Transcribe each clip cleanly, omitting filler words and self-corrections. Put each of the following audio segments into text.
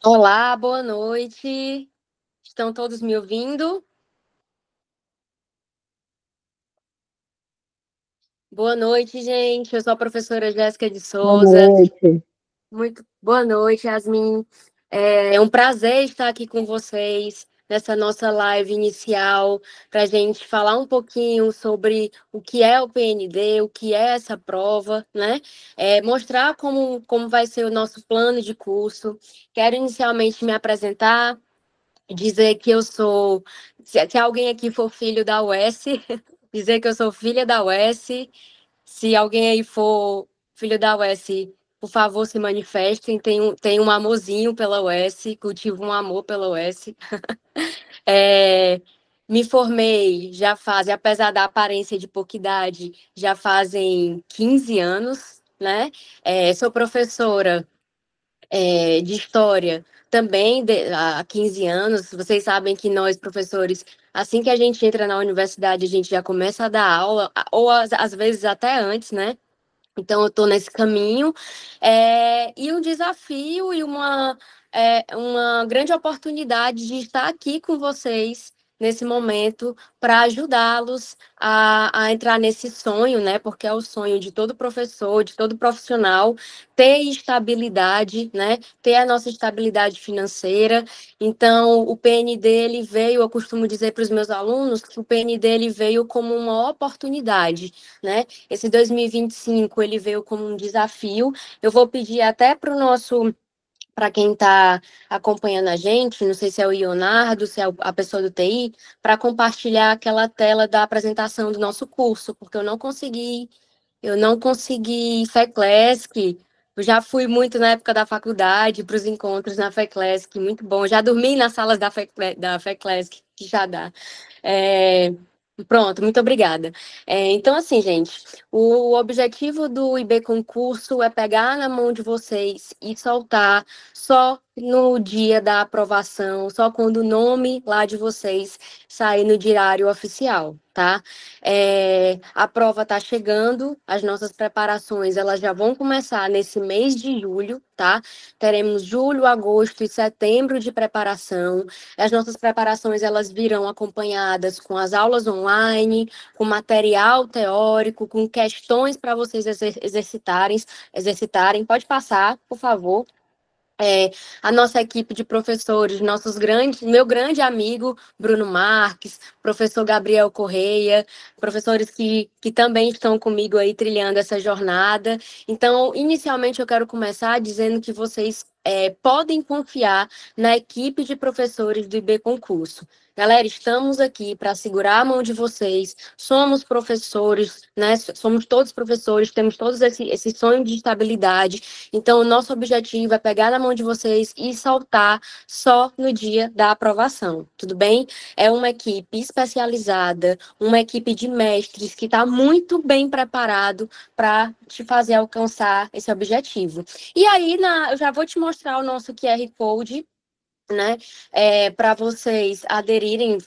Olá, boa noite. Estão todos me ouvindo? Boa noite, gente. Eu sou a professora Jéssica de Boa Souza. noite. Muito boa noite, Yasmin. É um prazer estar aqui com vocês nessa nossa live inicial para a gente falar um pouquinho sobre o que é o PND, o que é essa prova, né? Mostrar como vai ser o nosso plano de curso. Quero inicialmente me apresentar. Dizer que eu sou, se alguém aqui for filho da UES, dizer que eu sou filha da UES. Se alguém aí for filho da UES, por favor, se manifestem. Tem um amorzinho pela UES, cultivo um amor pela UES. É, Me formei já fazem, apesar da aparência de pouca idade, já fazem 15 anos, né? Sou professora de história também há 15 anos. Vocês sabem que nós, professores, assim que a gente entra na universidade, a gente já começa a dar aula, ou às vezes até antes, né? Então, eu estou nesse caminho, e um desafio e uma grande oportunidade de estar aqui com vocês nesse momento para ajudá-los a entrar nesse sonho, né? Porque é o sonho de todo professor, de todo profissional, ter estabilidade, né? Ter a nossa estabilidade financeira. Então, o PND ele veio, eu costumo dizer para os meus alunos que o PND ele veio como uma oportunidade, né? Esse 2025 ele veio como um desafio. Eu vou pedir até para o nosso, para quem está acompanhando a gente, não sei se é o Leonardo, se é a pessoa do TI, para compartilhar aquela tela da apresentação do nosso curso, porque eu não consegui FECLESC. Eu já fui muito na época da faculdade para os encontros na FECLESC, muito bom. Já dormi nas salas da FECLESC, que já dá. É, Pronto, muito obrigada. Então, assim, gente, o objetivo do IB Concurso é pegar na mão de vocês e soltar só no dia da aprovação, só quando o nome lá de vocês sair no diário oficial, tá? A prova está chegando, as nossas preparações elas já vão começar nesse mês de julho, tá? Teremos julho, agosto e setembro de preparação. As nossas preparações elas virão acompanhadas com as aulas online, com material teórico, com questões para vocês exercitarem. Pode passar, por favor. A nossa equipe de professores, meu grande amigo Bruno Marques, professor Gabriel Correia, professores que também estão comigo aí trilhando essa jornada. Então, inicialmente eu quero começar dizendo que vocês podem confiar na equipe de professores do IB Concurso. Galera, estamos aqui para segurar a mão de vocês, somos professores, né? Somos todos professores, temos todos esse sonho de estabilidade. Então, o nosso objetivo é pegar na mão de vocês e soltar só no dia da aprovação, tudo bem? É uma equipe especializada, uma equipe de mestres que está muito bem preparado para te fazer alcançar esse objetivo. E aí, eu já vou te mostrar o nosso QR Code, né? Para vocês aderirem,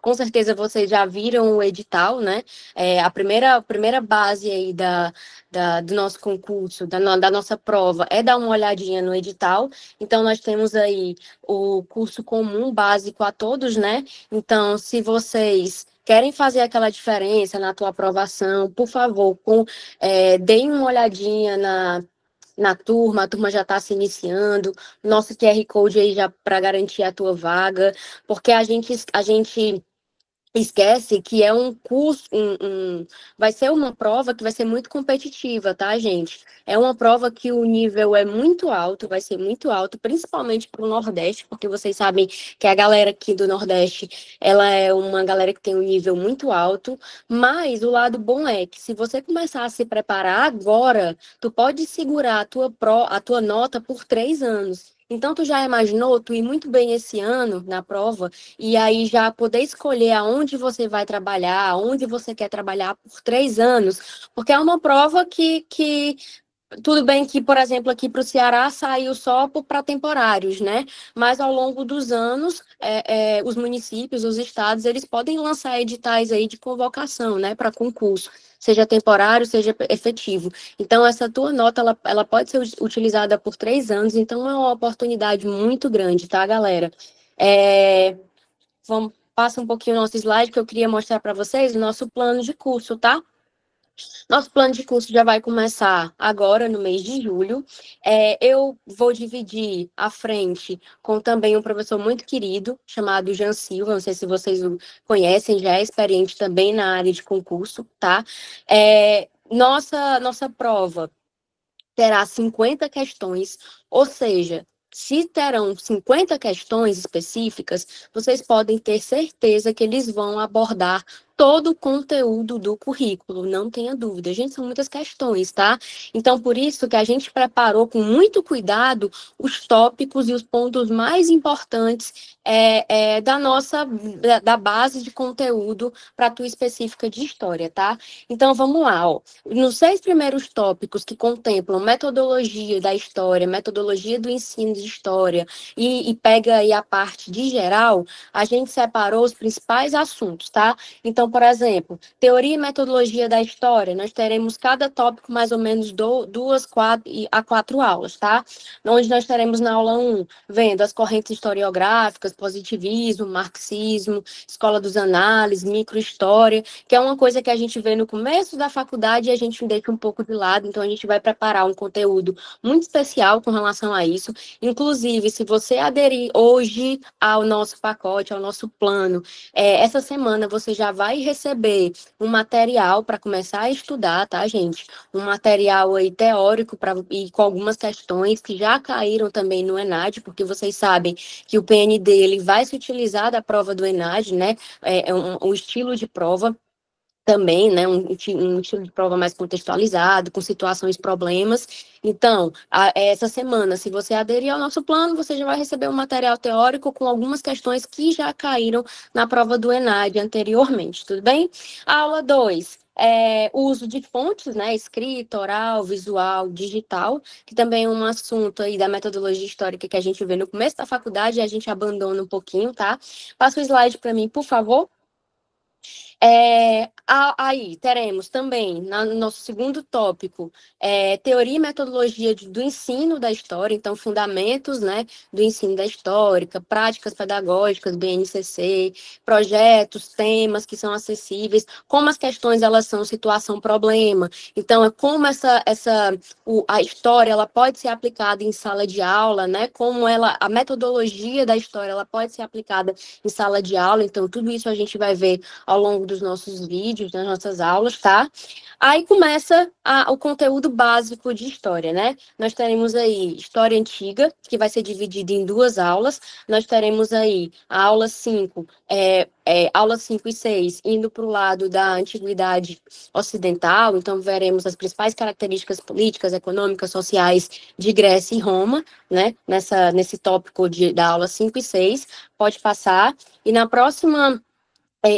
com certeza vocês já viram o edital, né? A primeira base aí do nosso concurso, da nossa prova, é dar uma olhadinha no edital. Então, nós temos aí o curso comum básico a todos, né? Então, se vocês querem fazer aquela diferença na tua aprovação, por favor, deem uma olhadinha na turma, a turma já está se iniciando, nosso QR Code aí já para garantir a tua vaga, porque a gente esquece que é um curso, vai ser uma prova que vai ser muito competitiva, tá, gente? É uma prova que o nível é muito alto, vai ser muito alto, principalmente para o Nordeste, porque vocês sabem que a galera aqui do Nordeste, ela é uma galera que tem um nível muito alto, mas o lado bom é que se você começar a se preparar agora, tu pode segurar a tua nota por 3 anos. Então, tu já imaginou tu ir muito bem esse ano na prova e aí já poder escolher aonde você vai trabalhar, aonde você quer trabalhar por 3 anos, porque é uma prova que tudo bem que, por exemplo, aqui para o Ceará saiu só para temporários, né? Mas ao longo dos anos, os municípios, os estados, eles podem lançar editais aí de convocação, né, para concurso. seja temporário, seja efetivo. Então, essa tua nota, ela pode ser utilizada por 3 anos, então é uma oportunidade muito grande, tá, galera? Passa um pouquinho o nosso slide, que eu queria mostrar para vocês o nosso plano de curso, tá? Nosso plano de curso já vai começar agora, no mês de julho. Eu vou dividir a frente com também um professor muito querido, chamado Jean Silva, não sei se vocês o conhecem, já é experiente também na área de concurso, tá? Nossa prova terá 50 questões, ou seja, se terão 50 questões específicas, vocês podem ter certeza que eles vão abordar todo o conteúdo do currículo, não tenha dúvida. Gente, são muitas questões, tá? Então, por isso que a gente preparou com muito cuidado os tópicos e os pontos mais importantes da base de conteúdo para a tua específica de história, tá? Então, vamos lá, ó. Nos 6 primeiros tópicos que contemplam metodologia da história, metodologia do ensino de história e pega aí a parte de geral, a gente separou os principais assuntos, tá? Então, por exemplo, teoria e metodologia da história, nós teremos cada tópico mais ou menos 2 a 4 aulas, tá? Onde nós teremos na aula 1, vendo as correntes historiográficas, positivismo, marxismo, escola dos análises, microhistória, que é uma coisa que a gente vê no começo da faculdade e a gente deixa um pouco de lado, então a gente vai preparar um conteúdo muito especial com relação a isso. Inclusive, se você aderir hoje ao nosso pacote, ao nosso plano, essa semana você já vai receber um material para começar a estudar, tá, gente? Um material aí teórico e com algumas questões que já caíram também no ENAD, porque vocês sabem que o PND ele vai se utilizar da prova do ENAD, né? Um estilo de prova também, né, um estilo de prova mais contextualizado, com situações, problemas. Então, essa semana, se você aderir ao nosso plano, você já vai receber um material teórico com algumas questões que já caíram na prova do ENAD anteriormente, tudo bem? Aula 2. O uso de fontes, né, escrita, oral, visual, digital, que também é um assunto aí da metodologia histórica que a gente vê no começo da faculdade e a gente abandona um pouquinho, tá? Passa o slide para mim, por favor. Aí teremos também, no nosso segundo tópico, teoria e metodologia do ensino da história, então fundamentos, né, do ensino da histórica, práticas pedagógicas, BNCC, projetos, temas que são acessíveis, como as questões elas são situação-problema, então é como a história ela pode ser aplicada em sala de aula, né, como a metodologia da história ela pode ser aplicada em sala de aula, então tudo isso a gente vai ver ao longo dos nossos vídeos, das nossas aulas, tá? Aí começa o conteúdo básico de história, né? Nós teremos aí história antiga, que vai ser dividida em 2 aulas. Nós teremos aí a aula 5, aula 5 e 6, indo para o lado da antiguidade ocidental, então veremos as principais características políticas, econômicas, sociais de Grécia e Roma, né? Nesse tópico da aula 5 e 6, pode passar. E na próxima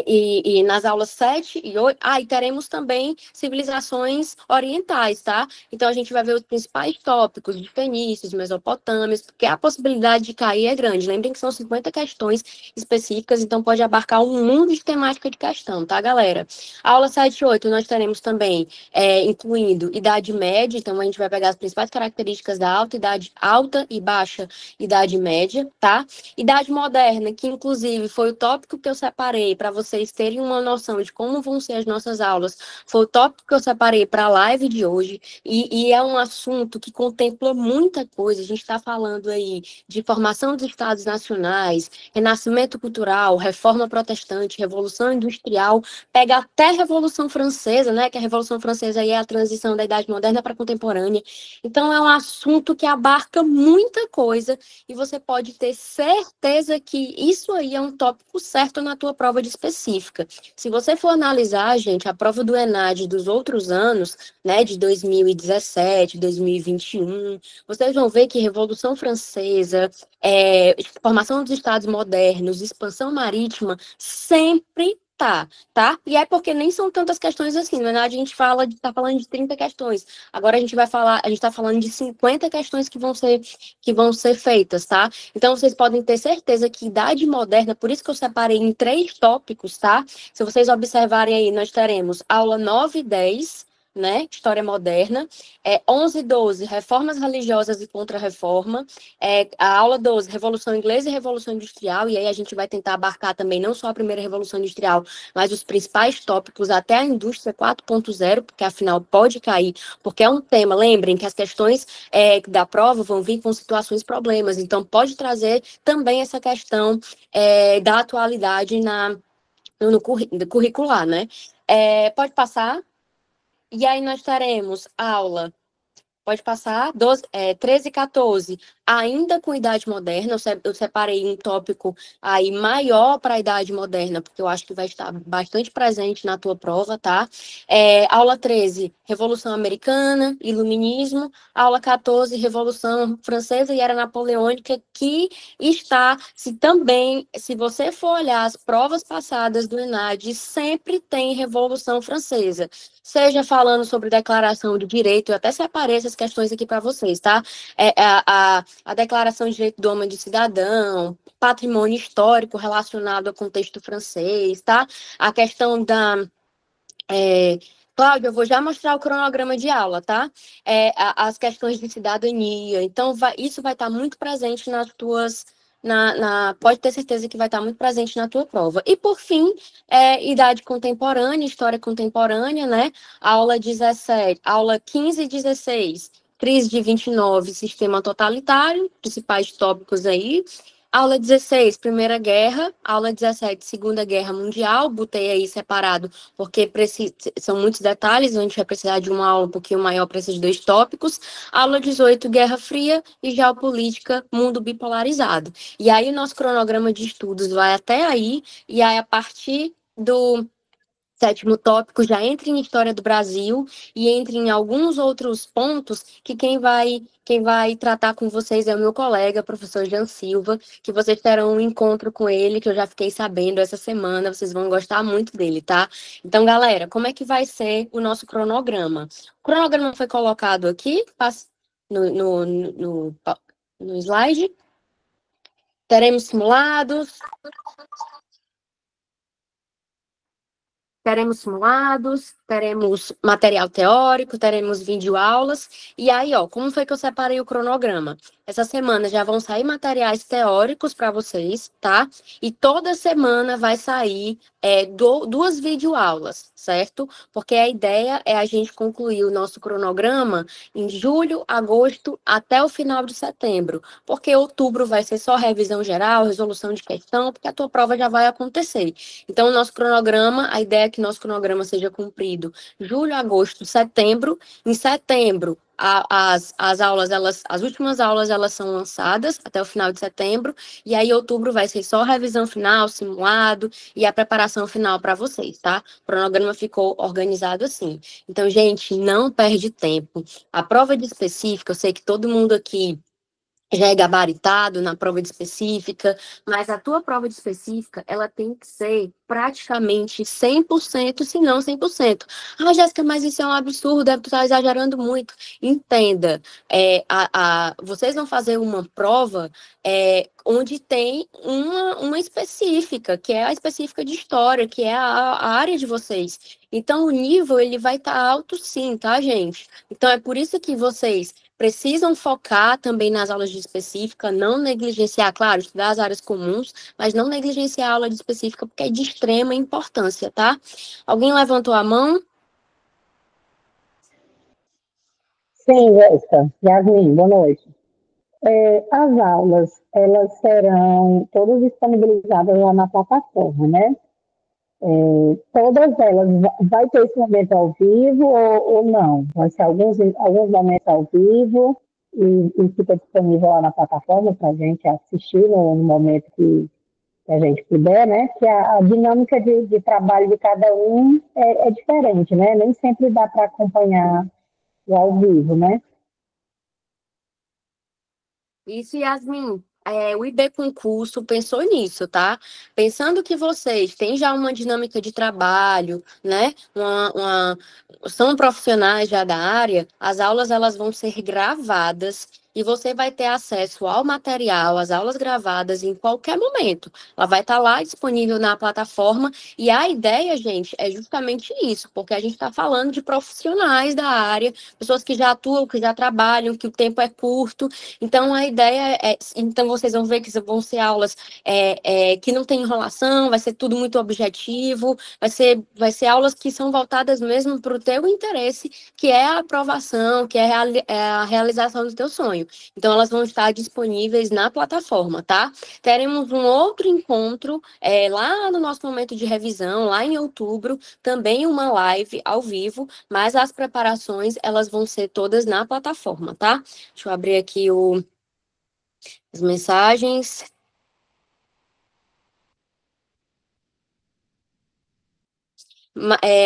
e nas aulas 7 e 8, e teremos também civilizações orientais, tá? Então, a gente vai ver os principais tópicos de fenícios, mesopotâmios, porque a possibilidade de cair é grande. Lembrem que são 50 questões específicas, então pode abarcar um mundo de temática de questão, tá, galera? Aula 7 e 8, nós teremos também, incluindo Idade Média, então a gente vai pegar as principais características da alta e baixa Idade Média, tá? Idade Moderna, que inclusive foi o tópico que eu separei para vocês terem uma noção de como vão ser as nossas aulas, foi o tópico que eu separei para a live de hoje, e é um assunto que contempla muita coisa. A gente está falando aí de formação dos estados nacionais, renascimento cultural, reforma protestante, revolução industrial, pega até a Revolução Francesa, né, que a Revolução Francesa aí é a transição da Idade Moderna para a Contemporânea. Então, é um assunto que abarca muita coisa, e você pode ter certeza que isso aí é um tópico certo na tua prova de específica. Se você for analisar, gente, a prova do ENAD dos outros anos, né, de 2017, 2021, vocês vão ver que Revolução Francesa, formação dos Estados modernos, expansão marítima, sempre tá? E é porque nem são tantas questões assim, na verdade a gente tá falando de 30 questões. Agora a gente tá falando de 50 questões que vão ser feitas, tá? Então vocês podem ter certeza que idade moderna, por isso que eu separei em 3 tópicos, tá? Se vocês observarem aí, nós teremos aula 9 e 10, né? História moderna. 11 e 12, reformas religiosas e contra-reforma. A aula 12, Revolução Inglesa e Revolução Industrial. E aí a gente vai tentar abarcar também não só a primeira Revolução Industrial, mas os principais tópicos até a indústria 4.0, porque afinal pode cair, porque é um tema, lembrem que as questões da prova vão vir com situações problemas, então pode trazer também essa questão da atualidade no curricular, né? Pode passar. E aí nós teremos aula, pode passar, 13 e 14, ainda com idade moderna, eu separei um tópico aí maior para a idade moderna, porque eu acho que vai estar bastante presente na tua prova, tá? Aula 13, Revolução Americana, Iluminismo, aula 14, Revolução Francesa e Era Napoleônica, que está, se você for olhar as provas passadas do ENAD, sempre tem Revolução Francesa, seja falando sobre declaração de direito, eu até separei essas questões aqui para vocês, tá? A declaração de direito do homem e do cidadão, patrimônio histórico relacionado ao contexto francês, tá? A questão da... Cláudia, eu vou já mostrar o cronograma de aula, tá? As questões de cidadania. Então, isso vai estar muito presente nas tuas... pode ter certeza que vai estar muito presente na tua prova. E, por fim, idade contemporânea, história contemporânea, né? Aula 17, aula 15 e 16, crise de 29, sistema totalitário, principais tópicos aí. Aula 16, Primeira Guerra. Aula 17, Segunda Guerra Mundial. Botei aí separado, porque são muitos detalhes, a gente vai precisar de uma aula um pouquinho maior para esses 2 tópicos. Aula 18, Guerra Fria e Geopolítica, Mundo Bipolarizado. E aí o nosso cronograma de estudos vai até aí, e aí a partir do 7º tópico já entra em História do Brasil e entra em alguns outros pontos que quem vai tratar com vocês é o meu colega, professor Jean Silva, que vocês terão um encontro com ele, que eu já fiquei sabendo essa semana, vocês vão gostar muito dele, tá? Então, galera, como é que vai ser o nosso cronograma? O cronograma foi colocado aqui, no slide. Teremos simulados. Teremos simulados, teremos material teórico, teremos videoaulas. E aí, ó, como foi que eu separei o cronograma? Essa semana já vão sair materiais teóricos para vocês, tá? E toda semana vai sair 2 videoaulas, certo? Porque a ideia é a gente concluir o nosso cronograma em julho, agosto, até o final de setembro. Porque outubro vai ser só revisão geral, resolução de questão, porque a tua prova já vai acontecer. Então, o nosso cronograma, a ideia é que nosso cronograma seja cumprido julho, agosto, setembro. Em setembro, as aulas, as últimas aulas, elas são lançadas até o final de setembro, e aí outubro vai ser só revisão final, simulado e a preparação final para vocês, tá? O cronograma ficou organizado assim. Então, gente, não perde tempo. A prova de específica, eu sei que todo mundo aqui já é gabaritado na prova de específica, mas a tua prova de específica, ela tem que ser praticamente 100%, se não 100%. Ah, Jéssica, mas isso é um absurdo, deve estar exagerando muito. Entenda, vocês vão fazer uma prova onde tem uma específica, que é a específica de história, que é a área de vocês. Então, o nível, ele vai estar alto sim, tá, gente? Então, é por isso que vocês precisam focar também nas aulas de específica, não negligenciar, claro, estudar as áreas comuns, mas não negligenciar a aula de específica, porque é de extrema importância, tá? Alguém levantou a mão? Sim, Jéssica. Yasmin, boa noite. As aulas, elas serão todas disponibilizadas lá na plataforma, né? Todas elas, vai ter esse momento ao vivo ou não? Vai ser alguns momentos ao vivo e fica disponível lá na plataforma para a gente assistir no momento que a gente puder, né? Que a dinâmica de trabalho de cada um é diferente, né? Nem sempre dá para acompanhar o ao vivo, né? Isso, Yasmin. o IB Concurso pensou nisso, tá? Pensando que vocês têm já uma dinâmica de trabalho, né? São profissionais já da área, as aulas elas vão ser gravadas e você vai ter acesso ao material, às aulas gravadas em qualquer momento. Ela vai estar lá disponível na plataforma e a ideia, gente, é justamente isso, porque a gente está falando de profissionais da área, pessoas que já atuam, que já trabalham, que o tempo é curto. Então, a ideia então vocês vão ver que vão ser aulas que não tem enrolação, vai ser tudo muito objetivo, vai ser aulas que são voltadas mesmo para o teu interesse, que é a aprovação, que é a realização do teu sonho. Então, elas vão estar disponíveis na plataforma, tá? Teremos um outro encontro lá no nosso momento de revisão, lá em outubro, também uma live ao vivo, mas as preparações, elas vão ser todas na plataforma, tá? Deixa eu abrir aqui as mensagens.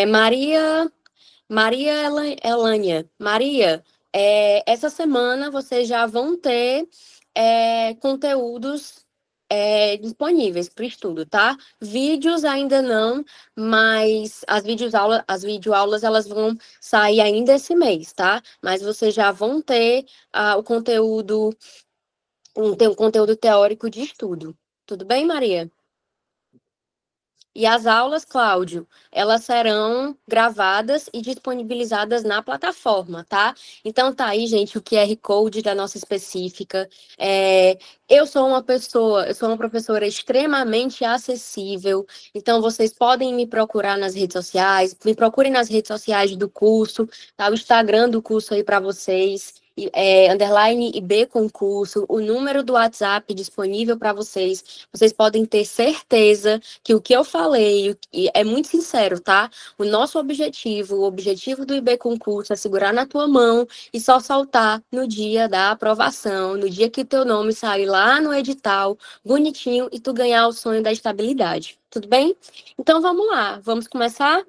Maria Elânia. Maria, essa semana vocês já vão ter conteúdos disponíveis para estudo, tá? Vídeos ainda não, mas as videoaulas elas vão sair ainda esse mês, tá? Mas vocês já vão ter o conteúdo, tem um conteúdo teórico de estudo. Tudo bem, Maria? E as aulas, Cláudio, elas serão gravadas e disponibilizadas na plataforma, tá? Então tá aí, gente, o QR Code da nossa específica. Eu sou uma professora extremamente acessível, então vocês podem me procurar nas redes sociais, me procurem nas redes sociais do curso, tá? O Instagram do curso aí para vocês. Underline IB Concurso, o número do WhatsApp disponível para vocês. Vocês podem ter certeza que o que eu falei é muito sincero, tá? O objetivo do IB Concurso é segurar na tua mão e só soltar no dia da aprovação, no dia que teu nome sair lá no edital, bonitinho, e tu ganhar o sonho da estabilidade. Tudo bem? Então vamos lá, vamos começar?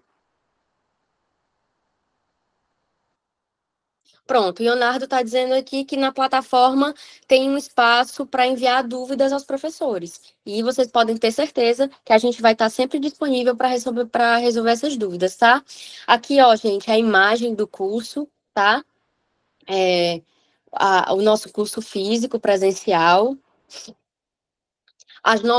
Pronto, o Leonardo está dizendo aqui que na plataforma tem um espaço para enviar dúvidas aos professores. E vocês podem ter certeza que a gente vai estar sempre disponível para resolver essas dúvidas, tá? Aqui, ó, gente, a imagem do curso, tá? O nosso curso físico presencial.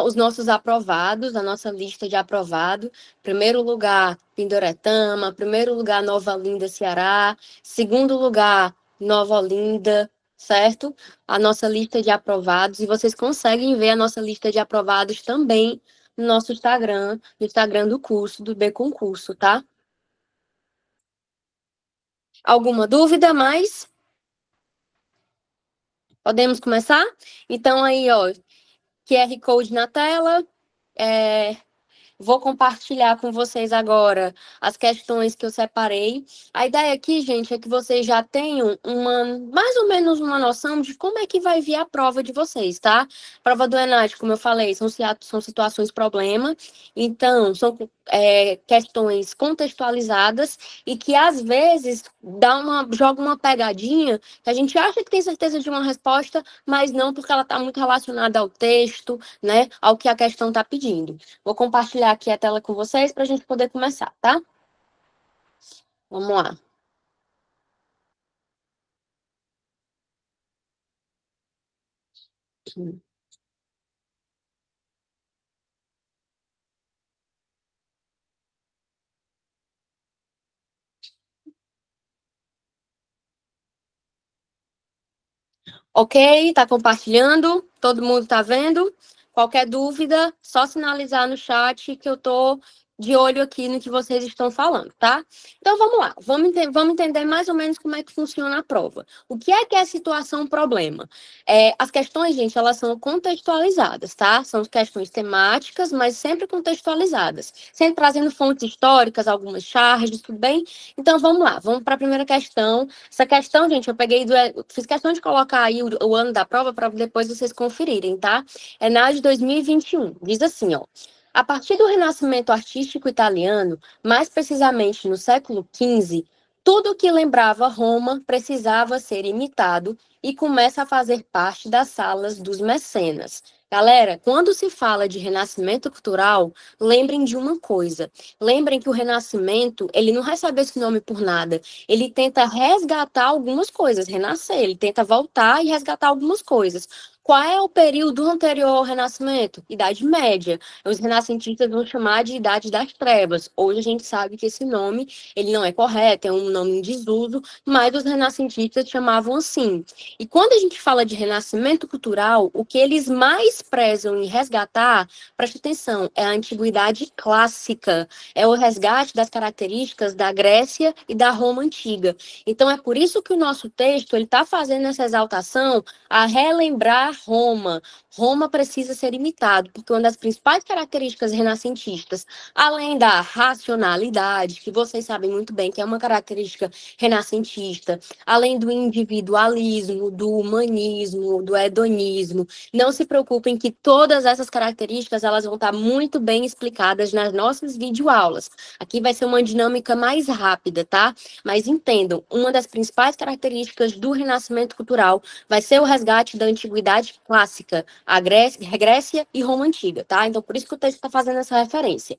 Os nossos aprovados, a nossa lista de aprovado. Primeiro lugar, Pindoretama. Primeiro lugar, Nova Olinda, Ceará. Segundo lugar, Nova Olinda, certo? A nossa lista de aprovados. E vocês conseguem ver a nossa lista de aprovados também no nosso Instagram, no Instagram do curso, do B Concurso, tá? Alguma dúvida mais? Podemos começar? Então, aí, ó, QR Code na tela. Vou compartilhar com vocês agora as questões que eu separei. A ideia aqui, gente, é que vocês já tenham mais ou menos uma noção de como é que vai vir a prova de vocês, tá? A prova do ENAD, como eu falei, são situações problema. Então, são questões contextualizadas e que, às vezes, joga uma pegadinha que a gente acha que tem certeza de uma resposta, mas não, porque ela está muito relacionada ao texto, né? Ao que a questão está pedindo. Vou compartilhar aqui a tela com vocês para a gente poder começar, tá? Vamos lá. Ok, tá compartilhando? Todo mundo tá vendo? Qualquer dúvida, só sinalizar no chat que eu tô de olho aqui no que vocês estão falando, tá? Então vamos lá, vamos entender mais ou menos como é que funciona a prova. O que é situação problema? As questões, gente, elas são contextualizadas, tá? São questões temáticas, mas sempre contextualizadas, sempre trazendo fontes históricas, algumas charges, tudo bem? Então vamos lá, vamos para a primeira questão. Essa questão, gente, fiz questão de colocar aí o ano da prova para depois vocês conferirem, tá? É na de 2021. Diz assim, ó. A partir do Renascimento artístico italiano, mais precisamente no século XV, Tudo que lembrava Roma precisava ser imitado e começa a fazer parte das salas dos mecenas. Galera, quando se fala de renascimento cultural, lembrem de uma coisa. Lembrem que o renascimento, ele não recebe esse nome por nada. Ele tenta resgatar algumas coisas, renascer, ele tenta voltar e resgatar algumas coisas. Qual é o período anterior ao Renascimento? Idade Média. Os renascentistas vão chamar de Idade das Trevas. Hoje a gente sabe que esse nome ele não é correto, é um nome em desuso, mas os renascentistas chamavam assim. E quando a gente fala de renascimento cultural, o que eles mais prezam em resgatar, preste atenção, é a antiguidade clássica, é o resgate das características da Grécia e da Roma antiga. Então é por isso que o nosso texto ele está fazendo essa exaltação a relembrar Roma. Roma precisa ser imitado, porque uma das principais características renascentistas, além da racionalidade, que vocês sabem muito bem que é uma característica renascentista, além do individualismo, do humanismo, do hedonismo, não se preocupem que todas essas características elas vão estar muito bem explicadas nas nossas videoaulas. Aqui vai ser uma dinâmica mais rápida, tá? Mas entendam, uma das principais características do renascimento cultural vai ser o resgate da antiguidade clássica, a Grécia e Roma Antiga, tá? Então, por isso que o texto está fazendo essa referência.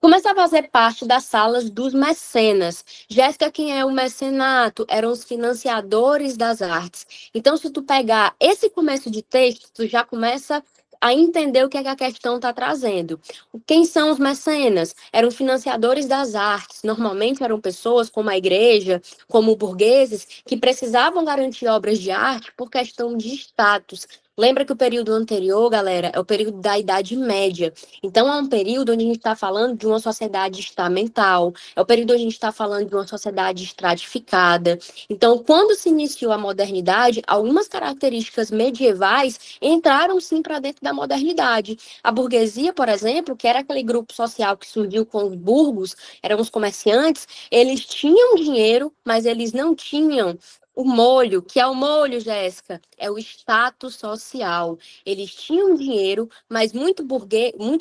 Começa a fazer parte das salas dos mecenas. Jéssica, quem é o mecenato? Eram os financiadores das artes. Então, se tu pegar esse começo de texto, tu já começa a entender o que é que a questão está trazendo. Quem são os mecenas? Eram financiadores das artes. Normalmente eram pessoas como a igreja, como burgueses, que precisavam garantir obras de arte por questão de status. Lembra que o período anterior, galera, é o período da Idade Média. Então, é um período onde a gente está falando de uma sociedade estamental, é o período onde a gente está falando de uma sociedade estratificada. Então, quando se iniciou a modernidade, algumas características medievais entraram, sim, para dentro da modernidade. A burguesia, por exemplo, que era aquele grupo social que surgiu com os burgos, eram os comerciantes, eles tinham dinheiro, mas eles não tinham o molho, que é o molho, Jéssica, é o status social. Eles tinham dinheiro, mas muitos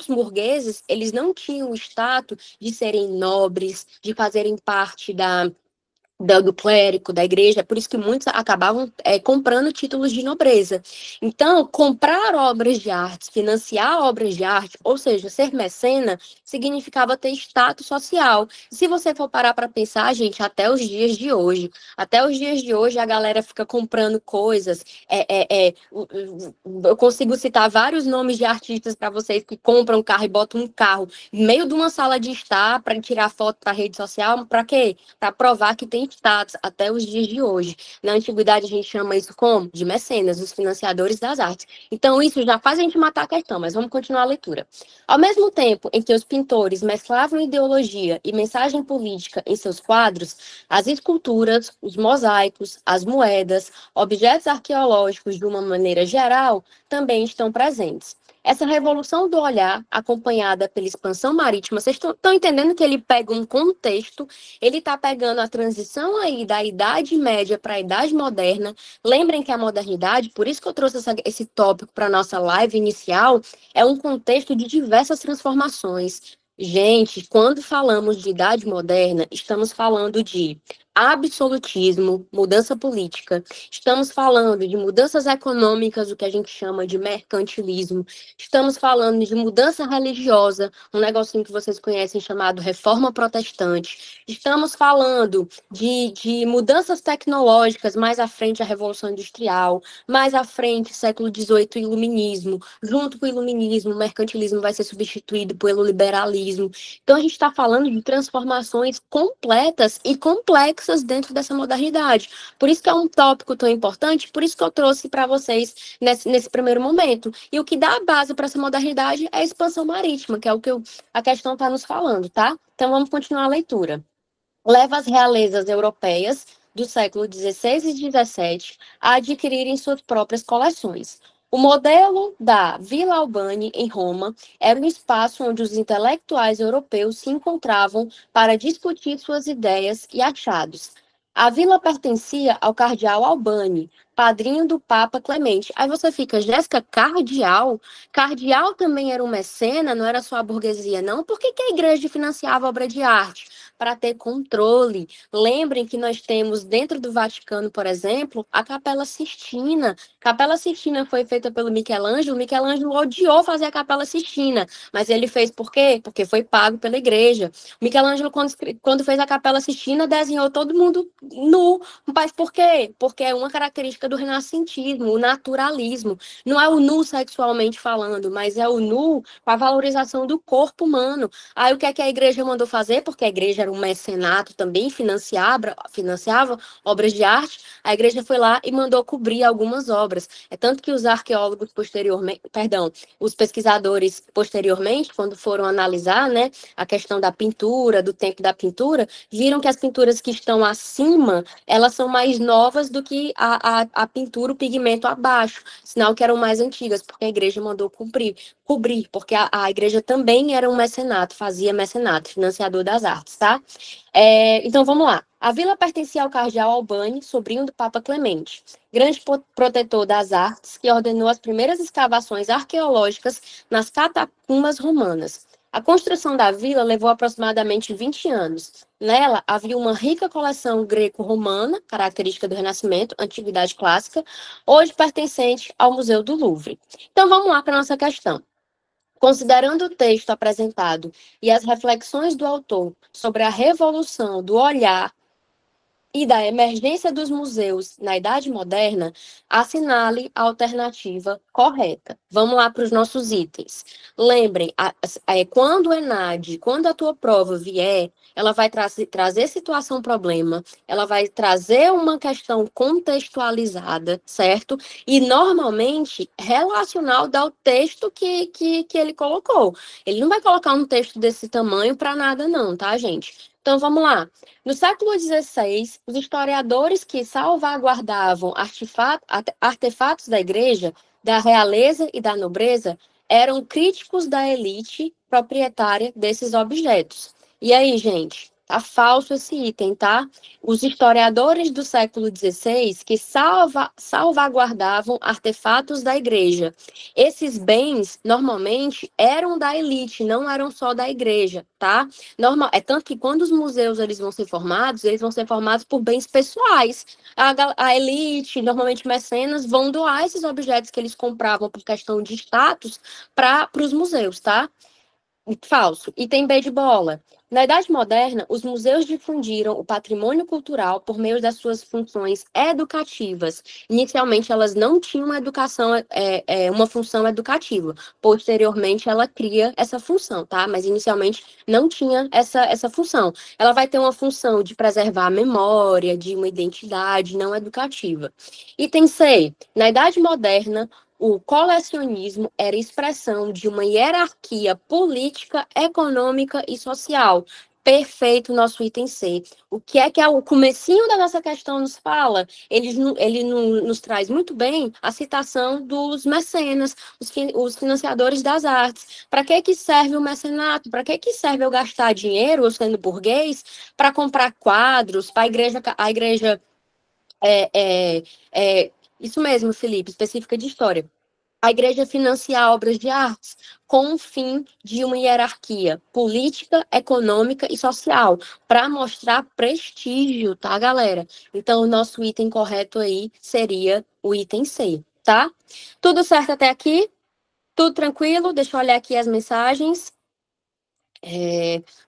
burgueses, eles não tinham o status de serem nobres, de fazerem parte do clérigo, da igreja, é por isso que muitos acabavam comprando títulos de nobreza. Então, comprar obras de arte, financiar obras de arte, ou seja, ser mecena, significava ter status social. Se você for parar para pensar, gente, até os dias de hoje a galera fica comprando coisas, eu consigo citar vários nomes de artistas para vocês que compram um carro e botam um carro no meio de uma sala de estar para tirar foto para rede social, para quê? Para provar que tem status até os dias de hoje. Na antiguidade a gente chama isso como? De mecenas, os financiadores das artes. Então isso já faz a gente matar a questão, mas vamos continuar a leitura. Ao mesmo tempo em que os pintores mesclavam ideologia e mensagem política em seus quadros, as esculturas, os mosaicos, as moedas, objetos arqueológicos de uma maneira geral, também estão presentes. Essa revolução do olhar, acompanhada pela expansão marítima, vocês estão entendendo que ele pega um contexto, ele está pegando a transição aí da Idade Média para a Idade Moderna. Lembrem que a modernidade, por isso que eu trouxe esse tópico para a nossa live inicial, é um contexto de diversas transformações. Gente, quando falamos de Idade Moderna, estamos falando de absolutismo, mudança política, estamos falando de mudanças econômicas, o que a gente chama de mercantilismo, estamos falando de mudança religiosa, um negocinho que vocês conhecem chamado Reforma Protestante, estamos falando de mudanças tecnológicas, mais à frente a Revolução Industrial, mais à frente século XVIII, Iluminismo, junto com o Iluminismo, o mercantilismo vai ser substituído pelo liberalismo. Então a gente está falando de transformações completas e complexas dentro dessa modernidade. Por isso que é um tópico tão importante, por isso que eu trouxe para vocês nesse primeiro momento. E o que dá a base para essa modernidade é a expansão marítima, que é o que a questão está nos falando, tá? Então vamos continuar a leitura. Leva as realezas europeias do século XVI e XVII a adquirirem suas próprias coleções. O modelo da Vila Albani, em Roma, era um espaço onde os intelectuais europeus se encontravam para discutir suas ideias e achados. A vila pertencia ao cardeal Albani, padrinho do Papa Clemente. Aí você fica, Jéssica, cardeal? Cardeal também era um mecena, não era só a burguesia, não? Por que a igreja financiava obra de arte? para ter controle. Lembrem que nós temos dentro do Vaticano, por exemplo, a Capela Sistina. Capela Sistina foi feita pelo Michelangelo. Michelangelo odiou fazer a Capela Sistina, mas ele fez por quê? Porque foi pago pela igreja. Michelangelo, quando fez a Capela Sistina, desenhou todo mundo nu. Mas por quê? Porque é uma característica do renascentismo, o naturalismo. Não é o nu sexualmente falando, mas é o nu com a valorização do corpo humano. Aí o que é que a igreja mandou fazer? Porque a igreja era um mecenato também, financiava obras de arte. A igreja foi lá e mandou cobrir algumas obras. É tanto que os arqueólogos posteriormente, perdão, os pesquisadores posteriormente, quando foram analisar, né, a questão da pintura, do tempo da pintura, viram que as pinturas que estão acima, elas são mais novas do que a pintura, o pigmento abaixo, sinal que eram mais antigas, porque a igreja mandou cobrir, porque a igreja também era um mecenato, fazia mecenato, financiador das artes, tá? Então, vamos lá. A vila pertencia ao cardeal Albani, sobrinho do Papa Clemente, grande protetor das artes, que ordenou as primeiras escavações arqueológicas nas catacumbas romanas. A construção da vila levou aproximadamente 20 anos. Nela havia uma rica coleção greco-romana, característica do Renascimento, antiguidade clássica, hoje pertencente ao Museu do Louvre. Então vamos lá para a nossa questão. Considerando o texto apresentado e as reflexões do autor sobre a revolução do olhar e da emergência dos museus na Idade Moderna, assinale a alternativa correta. Vamos lá para os nossos itens. Lembrem, quando o ENAD, quando a tua prova vier, ela vai trazer situação problema, ela vai trazer uma questão contextualizada, certo? E, normalmente, relacional ao texto que ele colocou. Ele não vai colocar um texto desse tamanho para nada não, tá, gente? Então, vamos lá. No século XVI, os historiadores que salvaguardavam artefatos da igreja, da realeza e da nobreza, eram críticos da elite proprietária desses objetos. E aí, gente? Tá falso esse item, tá? Os historiadores do século XVI que salvaguardavam artefatos da igreja. Esses bens, normalmente, eram da elite, não eram só da igreja, tá? É tanto que quando os museus eles vão ser formados por bens pessoais. A elite, normalmente mecenas, vão doar esses objetos que eles compravam por questão de status para os museus, tá? Falso. Item B de bola. Na Idade Moderna, os museus difundiram o patrimônio cultural por meio das suas funções educativas. Inicialmente, elas não tinham uma função educativa. Posteriormente, ela cria essa função, tá? Mas inicialmente não tinha essa função. Ela vai ter uma função de preservar a memória, de uma identidade não educativa. Item C. Na Idade Moderna, o colecionismo era expressão de uma hierarquia política, econômica e social. Perfeito, nosso item C. O que é o comecinho da nossa questão nos fala? Ele nos traz muito bem a citação dos mecenas, os financiadores das artes. Para que serve o mecenato? Para que serve eu gastar dinheiro, eu sendo burguês, para comprar quadros, para a igreja isso mesmo, Felipe, específica de história. A igreja financia obras de artes com o fim de uma hierarquia política, econômica e social, para mostrar prestígio, tá, galera? Então, o nosso item correto aí seria o item C, tá? Tudo certo até aqui? Tudo tranquilo? Deixa eu olhar aqui as mensagens.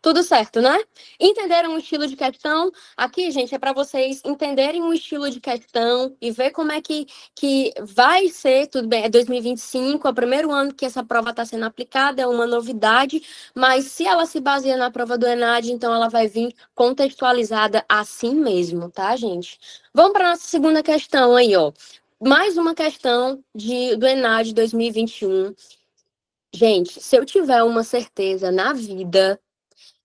Tudo certo, né? Entenderam o estilo de questão? Aqui, gente, é para vocês entenderem o estilo de questão e ver como é que vai ser, tudo bem, é 2025, é o primeiro ano que essa prova está sendo aplicada, é uma novidade, mas se ela se baseia na prova do ENAD, então ela vai vir contextualizada assim mesmo, tá, gente? Vamos para a nossa segunda questão aí, ó. Mais uma questão do ENAD 2021. Gente, se eu tiver uma certeza na vida,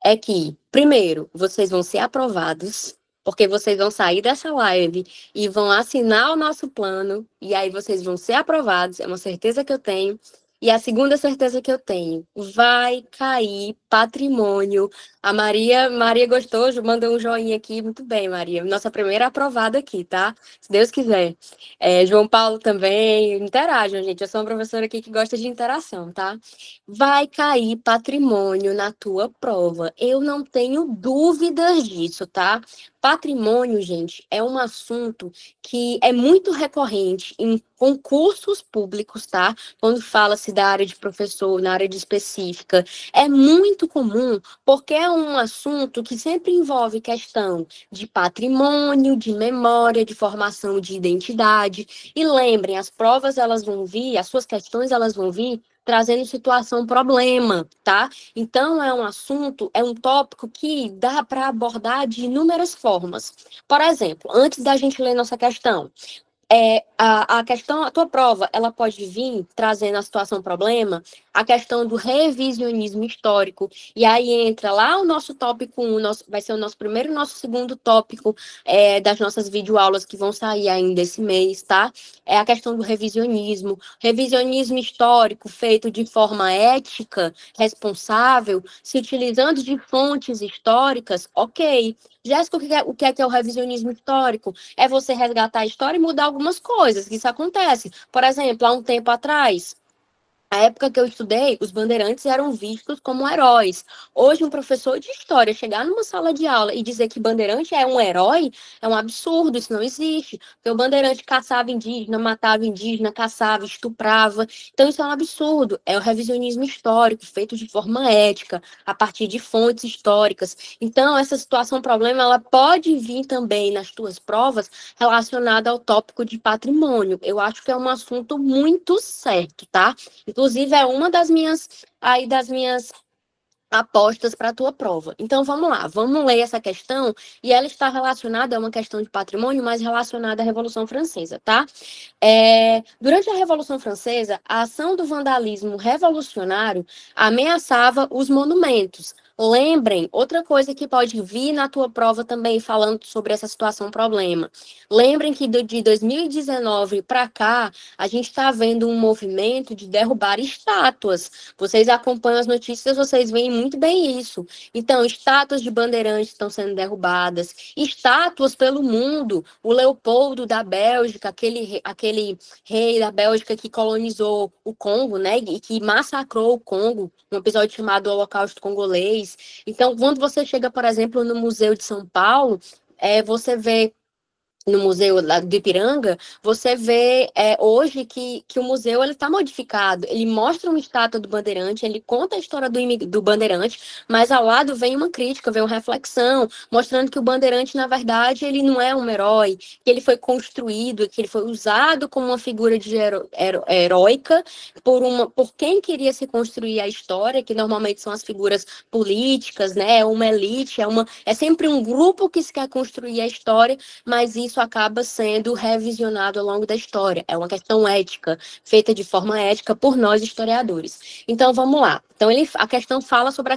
é que, primeiro, vocês vão ser aprovados, porque vocês vão sair dessa live e vão assinar o nosso plano, e aí vocês vão ser aprovados, é uma certeza que eu tenho. E a segunda certeza que eu tenho, vai cair patrimônio. A Maria gostou, mandou um joinha aqui. Muito bem, Maria. Nossa primeira aprovada aqui, tá? Se Deus quiser. João Paulo também. Interajam, gente. Eu sou uma professora aqui que gosta de interação, tá? Vai cair patrimônio na tua prova. Eu não tenho dúvidas disso, tá? Patrimônio, gente, é um assunto que é muito recorrente em concursos públicos, tá? Quando fala-se da área de professor, na área de específica, é muito comum, porque é um assunto que sempre envolve questão de patrimônio, de memória, de formação de identidade. E lembrem, as provas elas vão vir, as suas questões elas vão vir trazendo situação problema, tá? Então é um assunto, é um tópico que dá para abordar de inúmeras formas. Por exemplo, antes da gente ler nossa questão, a questão, a tua prova, ela pode vir trazendo a situação problema, a questão do revisionismo histórico, e aí entra lá o nosso tópico 1, vai ser o nosso primeiro e nosso segundo tópico das nossas videoaulas que vão sair ainda esse mês, tá? É a questão do revisionismo histórico feito de forma ética, responsável, se utilizando de fontes históricas, ok. Jéssica, o que é o revisionismo histórico? É você resgatar a história e mudar algumas coisas. Isso acontece. Por exemplo, há um tempo atrás, na época que eu estudei, os bandeirantes eram vistos como heróis. Hoje, um professor de história chegar numa sala de aula e dizer que bandeirante é um herói é um absurdo, isso não existe. Porque o bandeirante caçava indígena, matava indígena, caçava, estuprava. Então, isso é um absurdo. É o revisionismo histórico, feito de forma ética, a partir de fontes históricas. Então, essa situação problema, ela pode vir também nas tuas provas relacionada ao tópico de patrimônio. Eu acho que é um assunto muito certo, tá? Inclusive, é uma das minhas apostas para a tua prova. Então, vamos lá, vamos ler essa questão, e ela está relacionada, é uma questão de patrimônio, mas relacionada à Revolução Francesa, tá? Durante a Revolução Francesa, a ação do vandalismo revolucionário ameaçava os monumentos. Lembrem, outra coisa que pode vir na tua prova também, falando sobre essa situação problema. Lembrem que de 2019 para cá, a gente está vendo um movimento de derrubar estátuas. Vocês acompanham as notícias, vocês veem muito bem isso. Então, estátuas de bandeirantes estão sendo derrubadas, estátuas pelo mundo. O Leopoldo da Bélgica, aquele rei da Bélgica que colonizou o Congo, né, e que massacrou o Congo, um episódio chamado Holocausto Congolês. Então, quando você chega, por exemplo, no Museu de São Paulo, você vê no Museu do Ipiranga, você vê hoje que o museu está modificado. Ele mostra uma estátua do Bandeirante, ele conta a história do Bandeirante, mas ao lado vem uma crítica, vem uma reflexão, mostrando que o Bandeirante, na verdade, ele não é um herói, que ele foi construído, que ele foi usado como uma figura heróica por quem queria se construir a história, que normalmente são as figuras políticas, né? Uma elite, é sempre um grupo que se quer construir a história, mas isso acaba sendo revisionado ao longo da história. É uma questão ética, feita de forma ética por nós historiadores. Então, vamos lá. Então, a questão fala sobre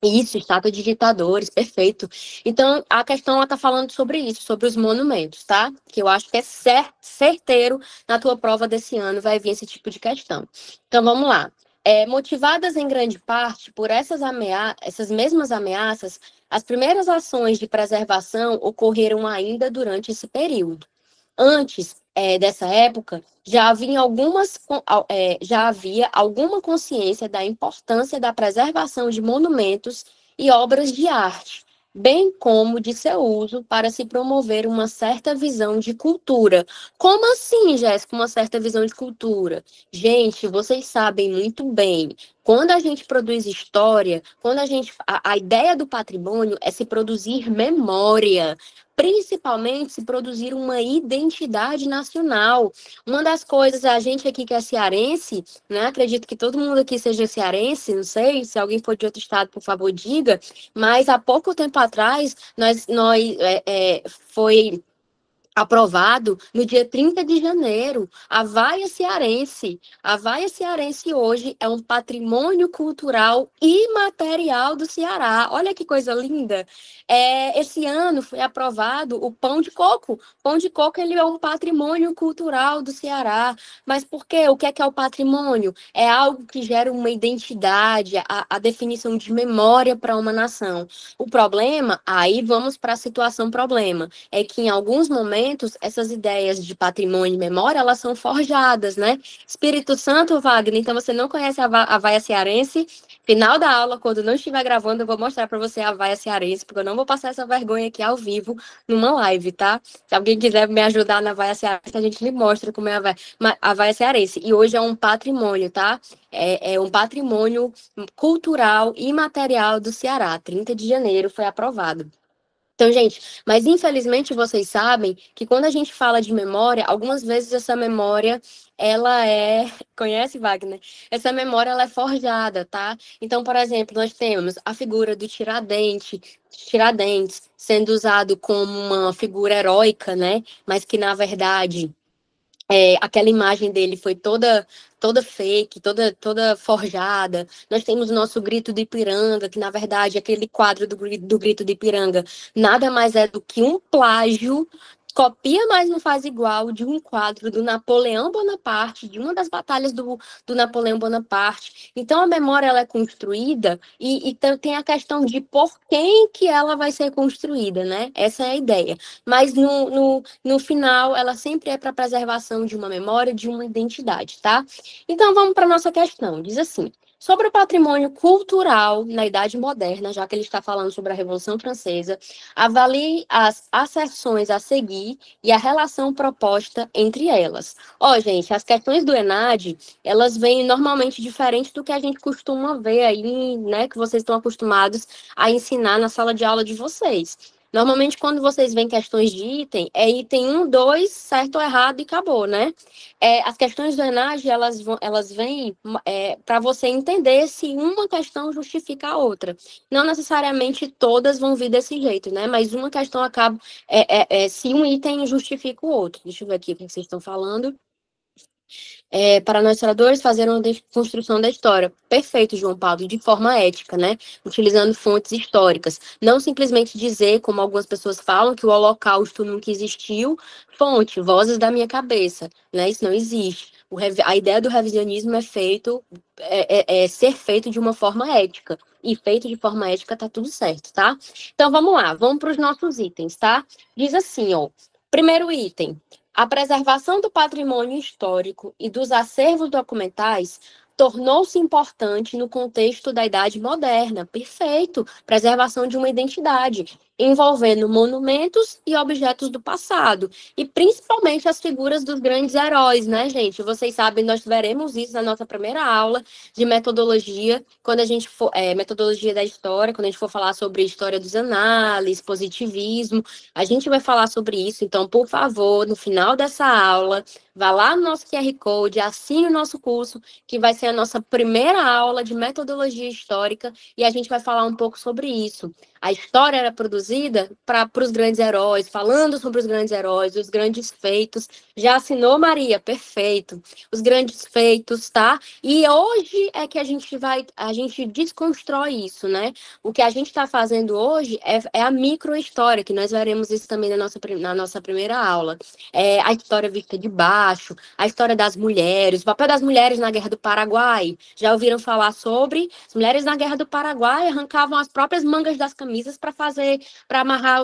isso, estátua de ditadores, perfeito. Então, a questão está falando sobre isso, sobre os monumentos, tá? Que eu acho que é certeiro na tua prova desse ano vai vir esse tipo de questão. Então, vamos lá. Motivadas em grande parte por essas mesmas ameaças, as primeiras ações de preservação ocorreram ainda durante esse período. Antes dessa época, já havia alguma consciência da importância da preservação de monumentos e obras de arte, bem como de seu uso para se promover uma certa visão de cultura. Como assim, Jéssica, uma certa visão de cultura? Gente, vocês sabem muito bem, quando a gente produz história, a ideia do patrimônio é se produzir memória, principalmente se produzir uma identidade nacional. Uma das coisas, a gente aqui que é cearense, né? Acredito que todo mundo aqui seja cearense, não sei, se alguém for de outro estado, por favor, diga, mas há pouco tempo atrás, foi aprovado no dia 30 de janeiro. A Vaia Cearense. A Vaia Cearense hoje é um patrimônio cultural imaterial do Ceará. Olha que coisa linda. Esse ano foi aprovado o pão de coco. Pão de coco ele é um patrimônio cultural do Ceará. Mas por quê? O que é o patrimônio? É algo que gera uma identidade, a definição de memória para uma nação. O problema, aí vamos para a situação problema, é que em alguns momentos essas ideias de patrimônio e memória, elas são forjadas, né? Espírito Santo, Wagner, então você não conhece a vaia cearense? Final da aula, quando não estiver gravando, eu vou mostrar para você a vaia cearense, porque eu não vou passar essa vergonha aqui ao vivo numa live, tá? Se alguém quiser me ajudar na vaia cearense, a gente lhe mostra como é a vaia cearense. E hoje é um patrimônio, tá? É um patrimônio cultural e material do Ceará. 30 de janeiro foi aprovado. Então, gente, mas infelizmente vocês sabem que quando a gente fala de memória, algumas vezes essa memória, ela é... Conhece, Wagner? Essa memória, ela é forjada, tá? Então, por exemplo, nós temos a figura do Tiradentes, sendo usado como uma figura heróica, né? Mas que, na verdade aquela imagem dele foi toda fake, toda forjada. Nós temos o nosso Grito de Ipiranga, que na verdade aquele quadro do Grito de Ipiranga nada mais é do que um plágio, copia, mas não faz igual, de um quadro do Napoleão Bonaparte, de uma das batalhas do Napoleão Bonaparte. Então a memória ela é construída e tem a questão de por quem que ela vai ser construída, né? Essa é a ideia. Mas no final, ela sempre é para preservação de uma memória, de uma identidade, tá? Então, vamos para a nossa questão. Diz assim: sobre o patrimônio cultural na Idade Moderna, já que ele está falando sobre a Revolução Francesa, avalie as asserções a seguir e a relação proposta entre elas. Ó, gente, as questões do ENAD, elas vêm normalmente diferentes do que a gente costuma ver aí, né, que vocês estão acostumados a ensinar na sala de aula de vocês. Normalmente, quando vocês veem questões de item, é item 1, 2, certo ou errado e acabou, né? As questões do ENAD, elas vêm para você entender se uma questão justifica a outra. Não necessariamente todas vão vir desse jeito, né? Mas uma questão acaba... se um item justifica o outro. Deixa eu ver aqui o que vocês estão falando. Para nós historiadores, fazer uma construção da história. Perfeito, João Paulo, de forma ética, né? Utilizando fontes históricas. Não simplesmente dizer, como algumas pessoas falam, que o Holocausto nunca existiu. Fonte, vozes da minha cabeça, né? Isso não existe. A ideia do revisionismo é ser feito de uma forma ética. E feito de forma ética tá tudo certo, tá? Então vamos lá, vamos para os nossos itens, tá? Diz assim, ó. Primeiro item, a preservação do patrimônio histórico e dos acervos documentais tornou-se importante no contexto da Idade Moderna. Perfeito! Preservação de uma identidade, envolvendo monumentos e objetos do passado, e principalmente as figuras dos grandes heróis, né, gente? Vocês sabem, nós veremos isso na nossa primeira aula de metodologia, quando a gente for, metodologia da história, quando a gente for falar sobre história dos análises, positivismo, a gente vai falar sobre isso. Então, por favor, no final dessa aula, vá lá no nosso QR Code, assine o nosso curso, que vai ser a nossa primeira aula de metodologia histórica, e a gente vai falar um pouco sobre isso. A história era produzida para os grandes heróis, falando sobre os grandes heróis, os grandes feitos. Já assinou, Maria? Perfeito. Os grandes feitos, tá? E hoje é que a gente desconstrói isso, né? O que a gente está fazendo hoje é a micro-história, que nós veremos isso também na nossa primeira aula. A história vista de baixo, a história das mulheres, o papel das mulheres na Guerra do Paraguai. Já ouviram falar sobre? As mulheres na Guerra do Paraguai arrancavam as próprias mangas das camisas para amarrar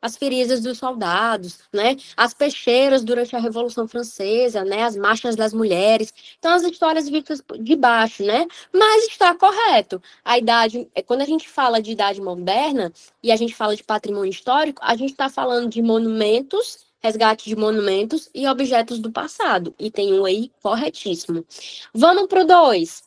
as feridas dos soldados, né? As peixeiras durante a Revolução Francesa, né? As marchas das mulheres. Então, as histórias vistas de baixo, né? Mas está correto. Quando a gente fala de idade moderna e a gente fala de patrimônio histórico, a gente está falando de monumentos, resgate de monumentos e objetos do passado. Item 1 aí, corretíssimo. Vamos para o 2.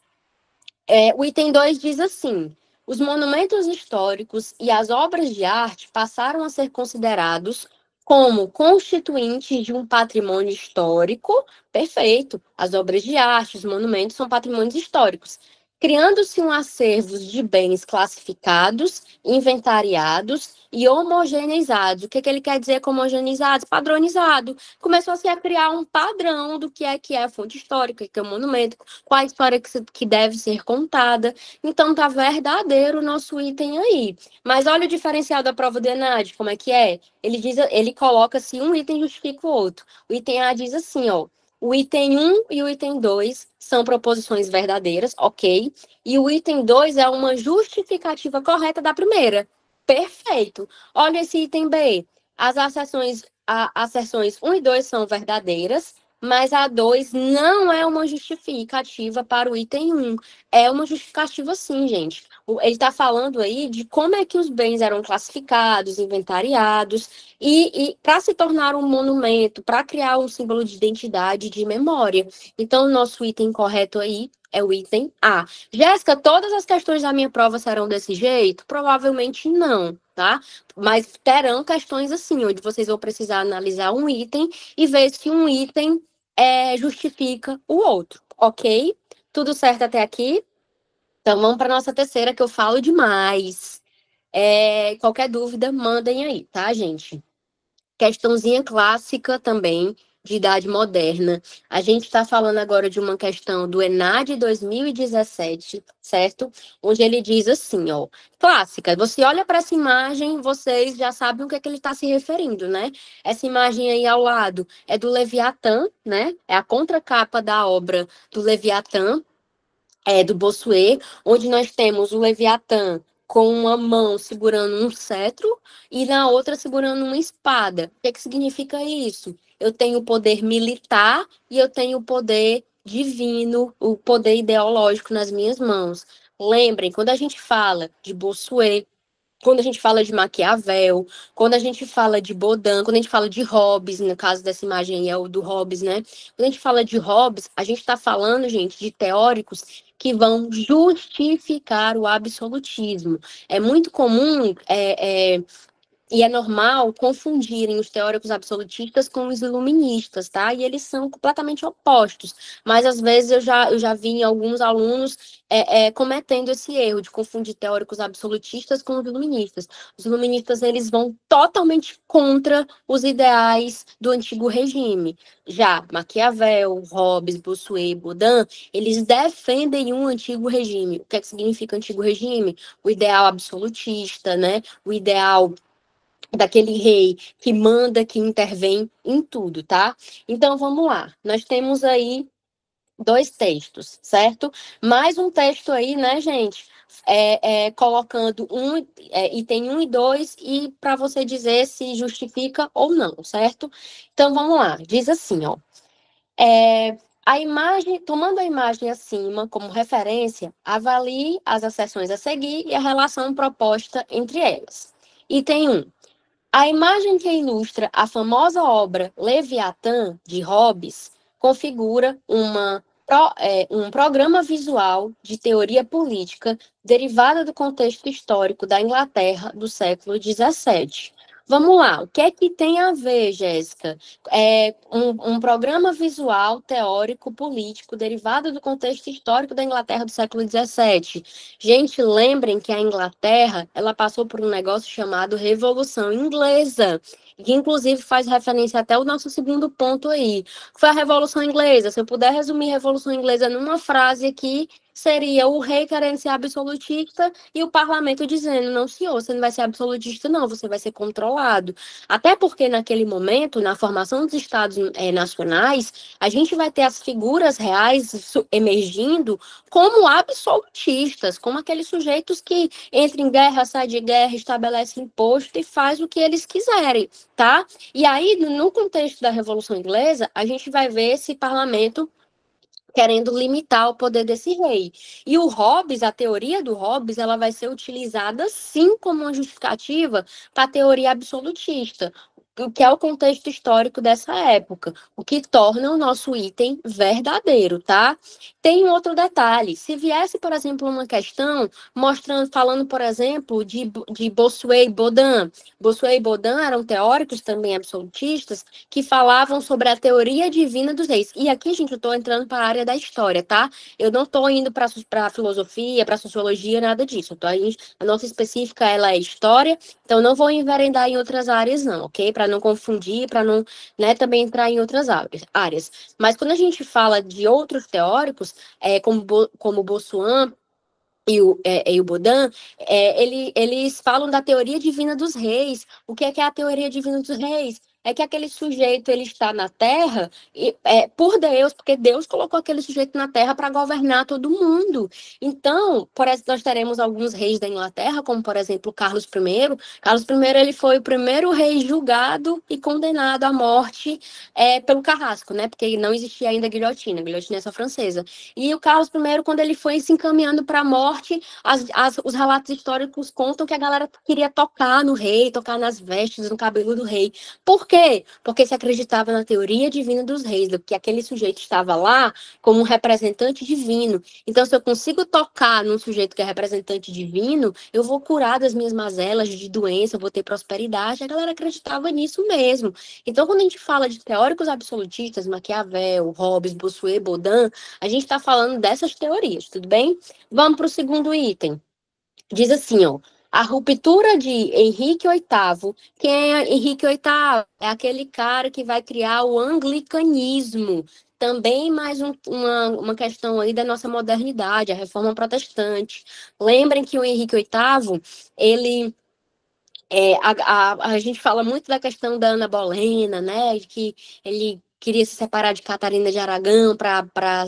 O item 2 diz assim: os monumentos históricos e as obras de arte passaram a ser considerados como constituintes de um patrimônio histórico. Perfeito. As obras de arte, os monumentos são patrimônios históricos. criando-se um acervo de bens classificados, inventariados e homogeneizados. O que ele quer dizer com homogeneizados? Padronizado. Começou-se a criar um padrão do que é a fonte histórica, que é o monumento, qual a história que deve ser contada. Então, tá verdadeiro o nosso item aí. Mas olha o diferencial da prova do ENAD, como é que é? Ele coloca se um item justifica o outro. O item A diz assim, ó, o item 1 e o item 2 são proposições verdadeiras, ok. E o item 2 é uma justificativa correta da primeira. Perfeito. Olha esse item B. As asserções 1 e 2 são verdadeiras, mas a 2 não é uma justificativa para o item 1. É uma justificativa sim, gente. Ele está falando aí de como é que os bens eram classificados, inventariados, e para se tornar um monumento, para criar um símbolo de identidade, de memória. Então, o nosso item correto aí é o item A. Jéssica, todas as questões da minha prova serão desse jeito? Provavelmente não, tá? Mas terão questões assim, onde vocês vão precisar analisar um item e ver se um item justifica o outro, ok? Tudo certo até aqui? Então, vamos para nossa terceira, que eu falo demais. Qualquer dúvida, mandem aí, tá, gente? Questãozinha clássica também, de idade moderna. A gente está falando agora de uma questão do ENAD 2017, certo? Onde ele diz assim, ó, clássica, você olha para essa imagem, vocês já sabem o que é que ele está se referindo, né? Essa imagem aí ao lado é do Leviatã, né? É a contracapa da obra do Leviatã, do Bossuet, onde nós temos o Leviatã com uma mão segurando um cetro e na outra segurando uma espada. O que significa isso? Eu tenho o poder militar e eu tenho o poder divino, o poder ideológico nas minhas mãos. Lembrem, quando a gente fala de Bossuet, quando a gente fala de Maquiavel, quando a gente fala de Baudin, quando a gente fala de Hobbes, no caso dessa imagem aí é o do Hobbes, né? Quando a gente fala de Hobbes, a gente está falando, gente, de teóricos que vão justificar o absolutismo. É muito comum e é normal confundirem os teóricos absolutistas com os iluministas, tá? E eles são completamente opostos. Mas, às vezes, eu já vi em alguns alunos cometendo esse erro de confundir teóricos absolutistas com os iluministas. Os iluministas, eles vão totalmente contra os ideais do antigo regime. Já Maquiavel, Hobbes, Bossuet, Baudin, eles defendem um antigo regime. O que é que significa antigo regime? O ideal absolutista, né? O ideal daquele rei que manda, que intervém em tudo, tá? Então, vamos lá. Nós temos aí dois textos, certo? Mais um texto aí, né, gente? Colocando item 1 e 2 e para você dizer se justifica ou não, certo? Então, vamos lá. Diz assim, ó. A imagem, tomando a imagem acima como referência, avalie as acessões a seguir e a relação proposta entre elas. Item 1. A imagem que ilustra a famosa obra Leviatã, de Hobbes, configura um programa visual de teoria política derivada do contexto histórico da Inglaterra do século XVII. Vamos lá, o que é que tem a ver, Jéssica? Um programa visual teórico político derivado do contexto histórico da Inglaterra do século XVII. Gente, lembrem que a Inglaterra, ela passou por um negócio chamado Revolução Inglesa, que inclusive faz referência até ao nosso segundo ponto aí, que foi a Revolução Inglesa. Se eu puder resumir a Revolução Inglesa numa frase aqui, seria o rei querendo ser absolutista e o parlamento dizendo, não, senhor, você não vai ser absolutista, não, você vai ser controlado. Até porque naquele momento, na formação dos estados nacionais, a gente vai ter as figuras reais emergindo como absolutistas, como aqueles sujeitos que entram em guerra, saem de guerra, estabelecem imposto e faz o que eles quiserem, tá? E aí, no contexto da Revolução Inglesa, a gente vai ver esse parlamento querendo limitar o poder desse rei. E o Hobbes, a teoria do Hobbes, ela vai ser utilizada sim como uma justificativa para a teoria absolutista. o que é o contexto histórico dessa época, o que torna o nosso item verdadeiro, tá? Tem um outro detalhe, se viesse, por exemplo, uma questão mostrando, falando, por exemplo, de Bossuet e Baudin. Bossuet e Baudin eram teóricos também absolutistas que falavam sobre a teoria divina dos reis. E aqui, gente, eu estou entrando para a área da história, tá? Eu não estou indo para a filosofia, para a sociologia, nada disso. A nossa específica, ela é história, então não vou enveredar em outras áreas, não, ok? Para não confundir, para não, né, também entrar em outras áreas. Mas quando a gente fala de outros teóricos, como Bossuet e o Baudin, eles falam da teoria divina dos reis. O que é a teoria divina dos reis? É que aquele sujeito ele está na Terra por Deus, porque Deus colocou aquele sujeito na Terra para governar todo mundo. Então, por exemplo, nós teremos alguns reis da Inglaterra, como por exemplo Carlos I. Carlos I ele foi o primeiro rei julgado e condenado à morte pelo carrasco, né? Porque não existia ainda guilhotina. A guilhotina é só francesa. E o Carlos I, quando ele foi se encaminhando para a morte, os relatos históricos contam que a galera queria tocar no rei, tocar nas vestes, no cabelo do rei. Por quê? Porque se acreditava na teoria divina dos reis, que aquele sujeito estava lá como um representante divino. Então, se eu consigo tocar num sujeito que é representante divino, eu vou curar das minhas mazelas de doença, eu vou ter prosperidade. A galera acreditava nisso mesmo. Então, quando a gente fala de teóricos absolutistas, Maquiavel, Hobbes, Bossuet, Baudin, a gente está falando dessas teorias, tudo bem? Vamos para o segundo item. Diz assim, ó, a ruptura de Henrique VIII. Quem é Henrique VIII? É aquele cara que vai criar o anglicanismo. Também mais uma questão aí da nossa modernidade, a reforma protestante. Lembrem que o Henrique VIII, ele a gente fala muito da questão da Ana Bolena, né? Que ele queria se separar de Catarina de Aragão para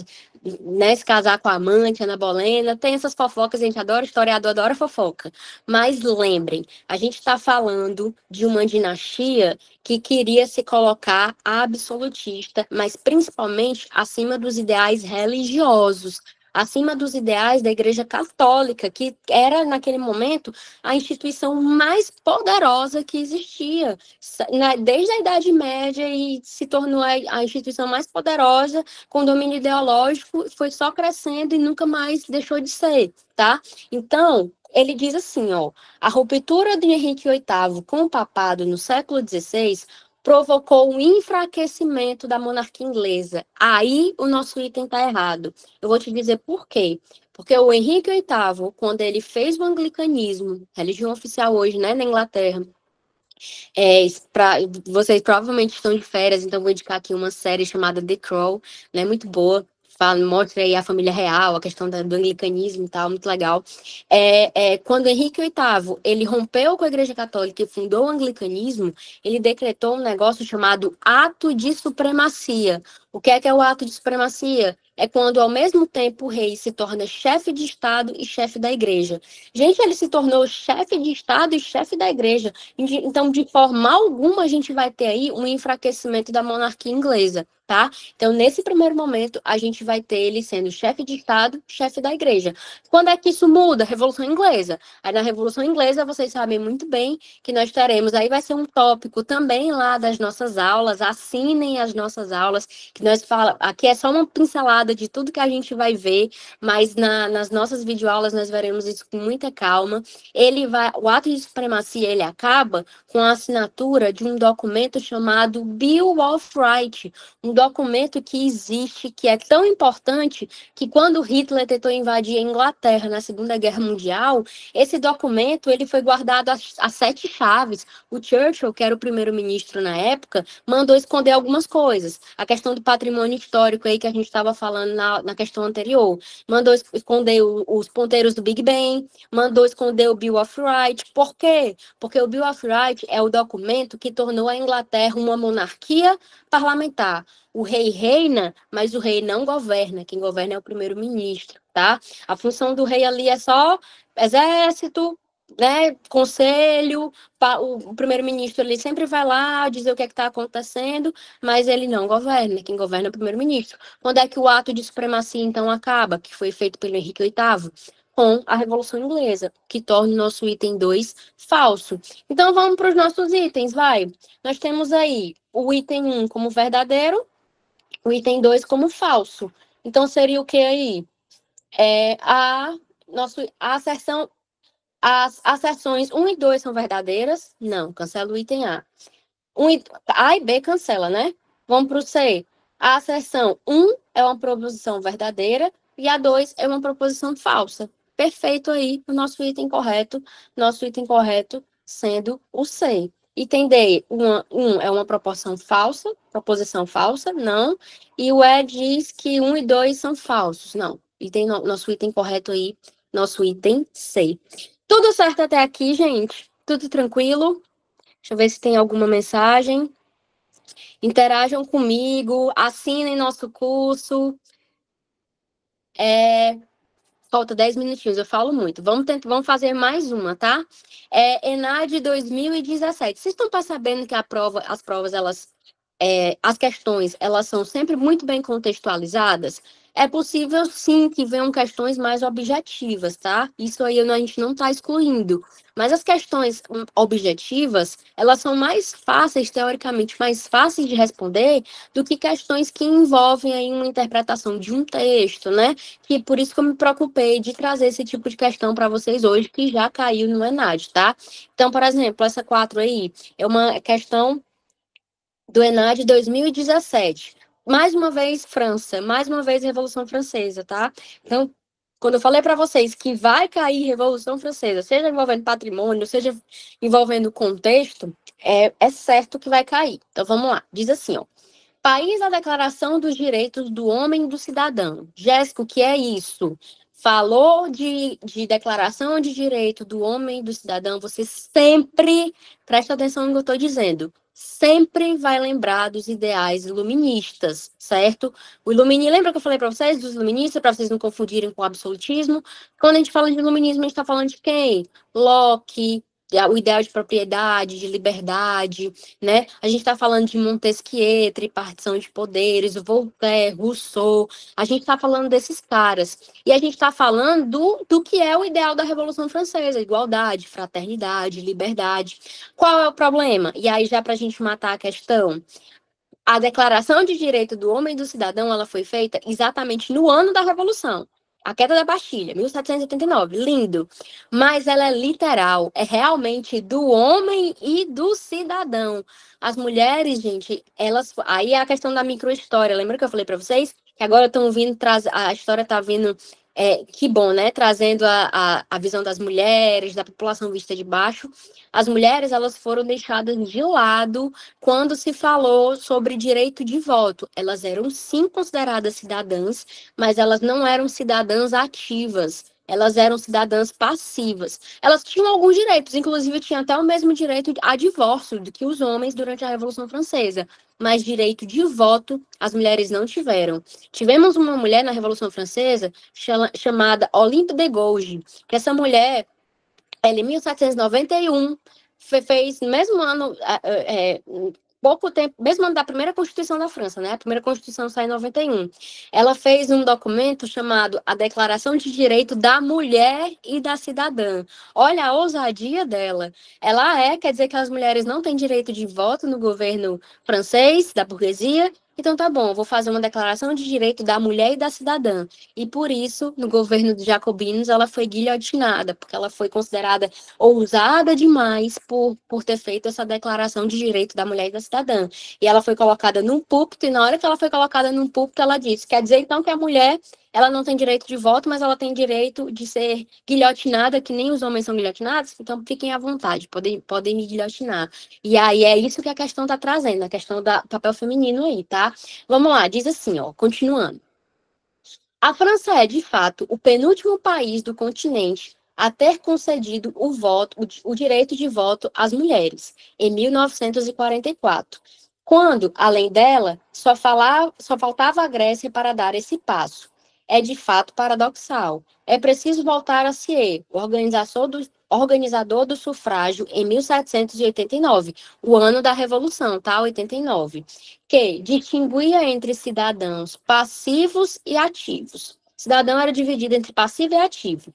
né, se casar com a amante, Ana Bolena. Tem essas fofocas, a gente adora, historiador adora fofoca. Mas lembrem, a gente está falando de uma dinastia que queria se colocar absolutista, mas principalmente acima dos ideais religiosos, acima dos ideais da Igreja Católica, que era, naquele momento, a instituição mais poderosa que existia, desde a Idade Média, e se tornou a instituição mais poderosa, com domínio ideológico, foi só crescendo e nunca mais deixou de ser, tá? Então, ele diz assim, ó, a ruptura de Henrique VIII com o papado no século XVI provocou um enfraquecimento da monarquia inglesa. Aí o nosso item está errado. Eu vou te dizer por quê. Porque o Henrique VIII, quando ele fez o anglicanismo, religião oficial hoje, né, na Inglaterra, vocês provavelmente estão de férias, então vou indicar aqui uma série chamada The Crown, né, muito boa. Mostra aí a família real, a questão do anglicanismo e tal, muito legal. Quando Henrique VIII ele rompeu com a Igreja Católica e fundou o anglicanismo, ele decretou um negócio chamado Ato de Supremacia. O que é o ato de supremacia? É quando, ao mesmo tempo, o rei se torna chefe de Estado e chefe da igreja. Gente, ele se tornou chefe de Estado e chefe da igreja. Então, de forma alguma, a gente vai ter aí um enfraquecimento da monarquia inglesa, tá? Então, nesse primeiro momento, a gente vai ter ele sendo chefe de Estado, chefe da igreja. Quando é que isso muda? Revolução Inglesa. Aí, na Revolução Inglesa, vocês sabem muito bem que nós teremos, aí vai ser um tópico também lá das nossas aulas, assinem as nossas aulas, que nós falamos, aqui é só uma pincelada de tudo que a gente vai ver, mas nas nossas videoaulas nós veremos isso com muita calma. O ato de supremacia, ele acaba com a assinatura de um documento chamado Bill of Rights, um documento que existe, que é tão importante, que quando Hitler tentou invadir a Inglaterra na Segunda Guerra Mundial, esse documento ele foi guardado a sete chaves. O Churchill, que era o primeiro-ministro na época, mandou esconder algumas coisas. A questão do patrimônio histórico aí que a gente estava falando na questão anterior. Mandou esconder os ponteiros do Big Ben, mandou esconder o Bill of Rights. Por quê? Porque o Bill of Rights é o documento que tornou a Inglaterra uma monarquia parlamentar. O rei reina, mas o rei não governa. Quem governa é o primeiro-ministro, tá? A função do rei ali é só exército, né, conselho, o primeiro-ministro ele sempre vai lá dizer o que é que está acontecendo, mas ele não governa, quem governa é o primeiro-ministro. Quando é que o ato de supremacia, então, acaba, que foi feito pelo Henrique VIII? com a Revolução Inglesa, que torna o nosso item 2 falso. Então, vamos para os nossos itens, vai. Nós temos aí o item 1 como verdadeiro, o item 2 como falso. Então, seria o que aí? A asserção, as asserções 1 e 2 são verdadeiras? Não, cancela o item A. A e B cancela, né? Vamos para o C. A asserção 1 é uma proposição verdadeira e a 2 é uma proposição falsa. Perfeito aí o nosso item correto sendo o C. Item D, 1 é uma proposição falsa, não. E o E diz que 1 e 2 são falsos, não. Nosso item correto aí, nosso item C. Tudo certo até aqui, gente? Tudo tranquilo? Deixa eu ver se tem alguma mensagem. Interajam comigo, assinem nosso curso. Falta 10 minutinhos, eu falo muito. Vamos fazer mais uma, tá? ENAD 2017. Vocês estão sabendo que as provas, as questões, elas são sempre muito bem contextualizadas? É possível, sim, que venham questões mais objetivas, tá? Isso aí a gente não está excluindo. Mas as questões objetivas, elas são mais fáceis, teoricamente, mais fáceis de responder do que questões que envolvem aí uma interpretação de um texto, né? Que por isso que eu me preocupei de trazer esse tipo de questão para vocês hoje, que já caiu no ENAD, tá? Então, por exemplo, essa 4 aí é uma questão do ENAD 2017. Mais uma vez, França. Mais uma vez, Revolução Francesa, tá? Então, quando eu falei para vocês que vai cair Revolução Francesa, seja envolvendo patrimônio, seja envolvendo contexto, é certo que vai cair. Então, vamos lá. Diz assim, ó. País da Declaração dos Direitos do Homem e do Cidadão. Jéssica, o que é isso? Falou de Declaração de Direito do Homem e do Cidadão, você sempre, presta atenção no que eu estou dizendo, sempre vai lembrar dos ideais iluministas, certo? Lembra que eu falei para vocês dos iluministas, para vocês não confundirem com o absolutismo? Quando a gente fala de iluminismo, a gente está falando de quem? Locke, o ideal de propriedade, de liberdade, né? A gente está falando de Montesquieu, tripartição de poderes, Voltaire, Rousseau, a gente está falando desses caras. E a gente está falando do que é o ideal da Revolução Francesa, igualdade, fraternidade, liberdade. Qual é o problema? E aí, já para a gente matar a questão, a Declaração de Direito do Homem e do Cidadão, ela foi feita exatamente no ano da Revolução. A queda da Bastilha, 1789, lindo. Mas ela é literal, é realmente do homem e do cidadão. As mulheres, gente, elas... Aí é a questão da microhistória. Lembra que eu falei para vocês? Que agora estão vindo, a história está vindo... que bom, né? Trazendo a visão das mulheres, da população vista de baixo. As mulheres, elas foram deixadas de lado quando se falou sobre direito de voto. Elas eram, sim, consideradas cidadãs, mas elas não eram cidadãs ativas. Elas eram cidadãs passivas. Elas tinham alguns direitos, inclusive tinham até o mesmo direito a divórcio do que os homens durante a Revolução Francesa. Mas direito de voto, as mulheres não tiveram. Tivemos uma mulher na Revolução Francesa chamada Olympe de Gouges, que essa mulher, ela em 1791, fez no mesmo ano, pouco tempo, mesmo ano da primeira Constituição da França, né? A primeira Constituição saiu em 91. Ela fez um documento chamado a Declaração de Direito da Mulher e da Cidadã. Olha a ousadia dela. Quer dizer que as mulheres não têm direito de voto no governo francês, da burguesia. Então tá bom, eu vou fazer uma declaração de direito da mulher e da cidadã. E por isso, no governo dos jacobinos, ela foi guilhotinada, porque ela foi considerada ousada demais por ter feito essa declaração de direito da mulher e da cidadã. E ela foi colocada num púlpito, e na hora que ela foi colocada num púlpito, ela disse, quer dizer então que a mulher, ela não tem direito de voto, mas ela tem direito de ser guilhotinada, que nem os homens são guilhotinados, então fiquem à vontade, podem me guilhotinar. E aí é isso que a questão está trazendo, a questão do papel feminino aí, tá? Vamos lá, diz assim, ó, continuando. A França é, de fato, o penúltimo país do continente a ter concedido o direito de voto às mulheres, em 1944, quando, além dela, só faltava a Grécia para dar esse passo. É, de fato, paradoxal. É preciso voltar a Thiers, o organizador do sufrágio, em 1789, o ano da Revolução, tá? 89, que distinguia entre cidadãos passivos e ativos. Cidadão era dividido entre passivo e ativo.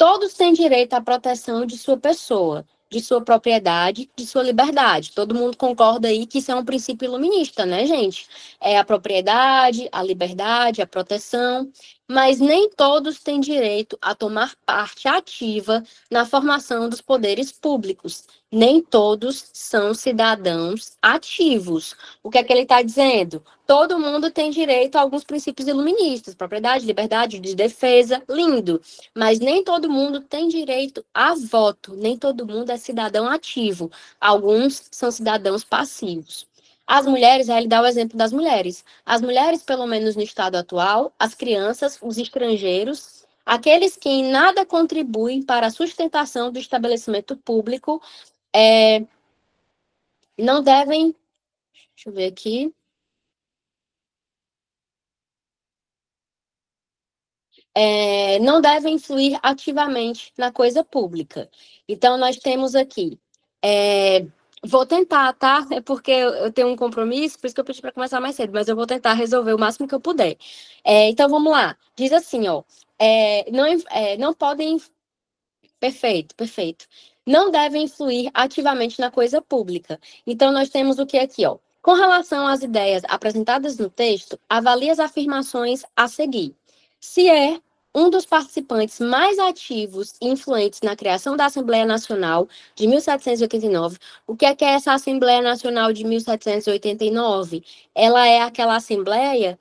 Todos têm direito à proteção de sua pessoa, de sua propriedade, de sua liberdade. Todo mundo concorda aí que isso é um princípio iluminista, né, gente? É a propriedade, a liberdade, a proteção, mas nem todos têm direito a tomar parte ativa na formação dos poderes públicos. Nem todos são cidadãos ativos. O que é que ele está dizendo? Todo mundo tem direito a alguns princípios iluministas, propriedade, liberdade, de defesa, lindo. Mas nem todo mundo tem direito a voto, nem todo mundo é cidadão ativo. Alguns são cidadãos passivos. As mulheres, aí ele dá o exemplo das mulheres. As mulheres, pelo menos no estado atual, as crianças, os estrangeiros, aqueles que em nada contribuem para a sustentação do estabelecimento público, não devem. Deixa eu ver aqui. Não devem influir ativamente na coisa pública. Então, nós temos aqui. Vou tentar, tá? É porque eu tenho um compromisso, por isso que eu pedi para começar mais cedo, mas eu vou tentar resolver o máximo que eu puder. Então, vamos lá. Diz assim, ó. Não podem. Perfeito, perfeito. Não devem influir ativamente na coisa pública. Então, nós temos o que aqui, ó. Com relação às ideias apresentadas no texto, avalie as afirmações a seguir. Se é um dos participantes mais ativos e influentes na criação da Assembleia Nacional de 1789, o que é essa Assembleia Nacional de 1789? Ela é aquela Assembleia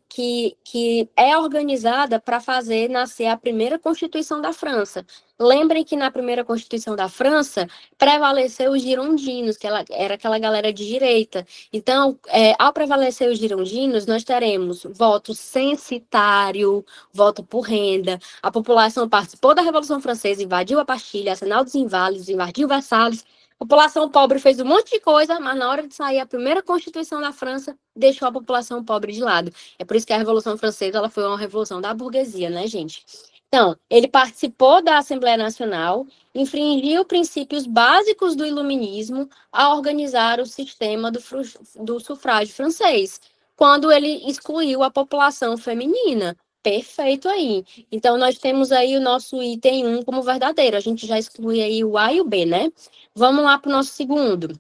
que é organizada para fazer nascer a primeira Constituição da França. Lembrem que na primeira Constituição da França prevaleceu os girondinos, que era aquela galera de direita. Então, ao prevalecer os girondinos, nós teremos voto censitário, voto por renda. A população participou da Revolução Francesa, invadiu a Bastilha, Arsenal dos Inválidos, invadiu Versalhes. A população pobre fez um monte de coisa, mas na hora de sair a primeira Constituição da França, deixou a população pobre de lado. É por isso que a Revolução Francesa ela foi uma revolução da burguesia, né, gente? Então, ele participou da Assembleia Nacional, infringiu princípios básicos do iluminismo ao organizar o sistema do sufrágio francês, quando ele excluiu a população feminina. Perfeito aí. Então, nós temos aí o nosso item 1 como verdadeiro. A gente já exclui aí o A e o B, né? Vamos lá para o nosso segundo.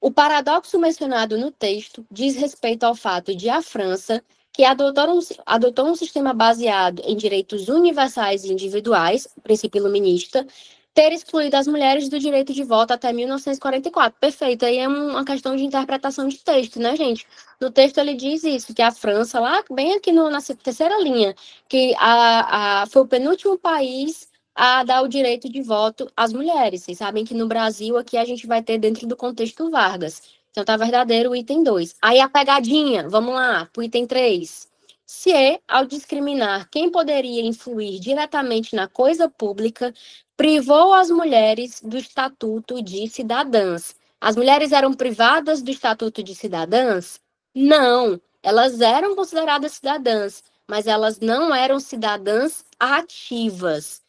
O paradoxo mencionado no texto diz respeito ao fato de a França, que adotou um sistema baseado em direitos universais e individuais, princípio iluminista, ter excluído as mulheres do direito de voto até 1944. Perfeito, aí é uma questão de interpretação de texto, né, gente? No texto ele diz isso, que a França, lá bem aqui na terceira linha, que foi o penúltimo país a dar o direito de voto às mulheres. Vocês sabem que no Brasil, aqui a gente vai ter dentro do contexto Vargas. Então, tá verdadeiro o item 2. Aí a pegadinha, vamos lá, para o item 3. Se, ao discriminar quem poderia influir diretamente na coisa pública, privou as mulheres do Estatuto de Cidadãs. As mulheres eram privadas do Estatuto de Cidadãs? Não, elas eram consideradas cidadãs, mas elas não eram cidadãs ativas,